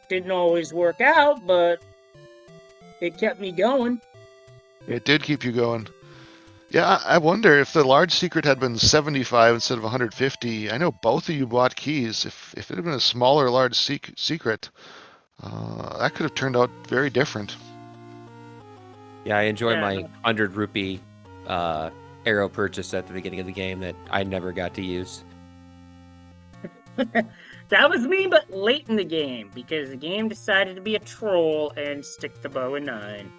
Didn't always work out, but it kept me going. It did keep you going. Yeah, I wonder if the large secret had been 75 instead of 150. I know both of you bought keys. If it had been a smaller large secret, that could have turned out very different. Yeah, I enjoyed Yeah. my 100 rupee arrow purchase at the beginning of the game that I never got to use. That was me, but late in the game, because the game decided to be a troll and stick the bow in 9.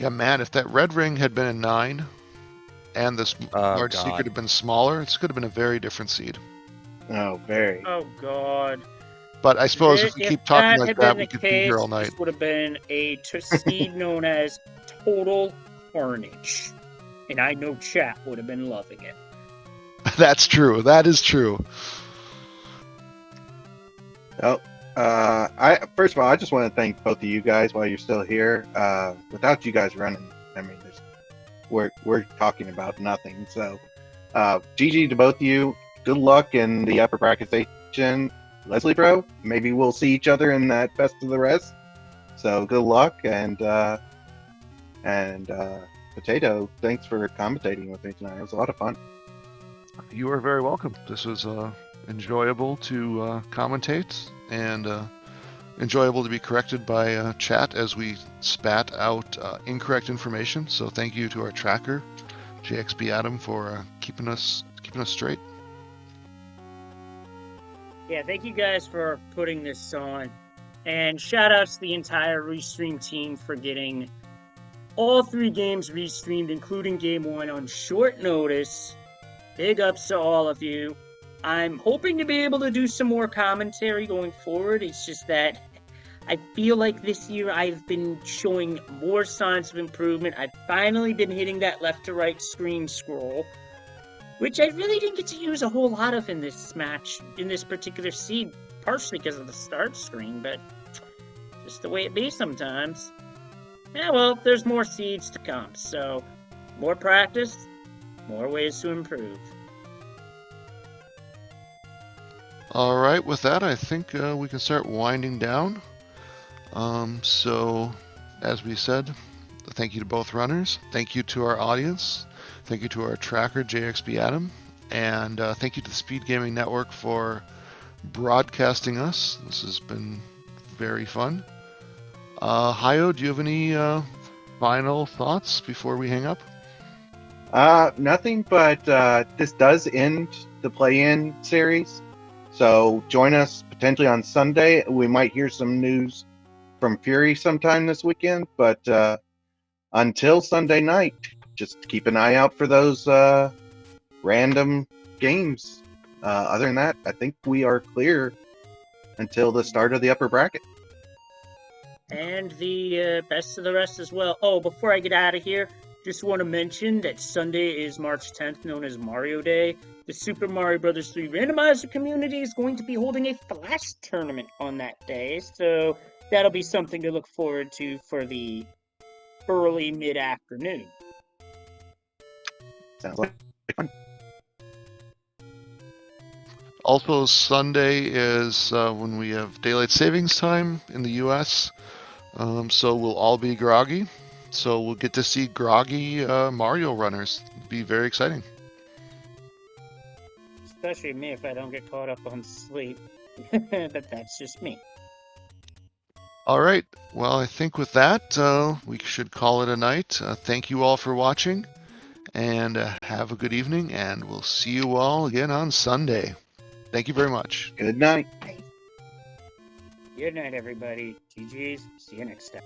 Yeah, man, if that red ring had been a 9, and this Oh, large seed God. could have been smaller, this could have been a very different seed. Oh, very. Oh God. But I suppose if we If keep talking that like had that, been we the could be here all case, night. this would have been a seed known as Total Carnage. And I know chat would have been loving it. That's true. That is true. Oh, first of all, I just want to thank both of you guys while you're still here. Without you guys running, I mean, we're talking about nothing. So, GG to both of you. Good luck in the upper bracket station. Leslie Bro, maybe we'll see each other in that best of the rest. So good luck, and Potato, thanks for commentating with me tonight. It was a lot of fun. You are very welcome. This was enjoyable to commentate and enjoyable to be corrected by chat as we spat out incorrect information. So thank you to our tracker, JXB Adam, for keeping us straight. Yeah, thank you guys for putting this on. And shout outs to the entire Restream team for getting all 3 games restreamed, including Game 1, on short notice. Big ups to all of you. I'm hoping to be able to do some more commentary going forward. It's just that I feel like this year I've been showing more signs of improvement. I've finally been hitting that left to right screen scroll, which I really didn't get to use a whole lot of in this match, in this particular seed, partially because of the start screen, but just the way it be sometimes. Yeah, well, there's more seeds to come, so more practice, more ways to improve. All right, with that, I think we can start winding down. So, as we said, thank you to both runners. Thank you to our audience. Thank you to our tracker, JXB Adam. And thank you to the SpeedGaming Network for broadcasting us. This has been very fun. Hayo, do you have any final thoughts before we hang up? Nothing, but this does end the play-in series. So join us potentially on Sunday. We might hear some news from Fury sometime this weekend, but until Sunday night, just keep an eye out for those random games. Other than that, I think we are clear until the start of the upper bracket. And the best of the rest as well. Oh, before I get out of here, just want to mention that Sunday is March 10th, known as Mario Day. The Super Mario Bros. 3 Randomizer community is going to be holding a Flash tournament on that day, so that'll be something to look forward to for the early mid-afternoon. Sounds like fun. Also, Sunday is when we have daylight savings time in the U.S., so we'll all be groggy. So we'll get to see groggy Mario runners. It'll be very exciting. Especially me if I don't get caught up on sleep. But that's just me. All right. Well, I think with that, we should call it a night. Thank you all for watching, and have a good evening, and we'll see you all again on Sunday. Thank you very much. Good night. Good night, everybody. GG's. See you next time.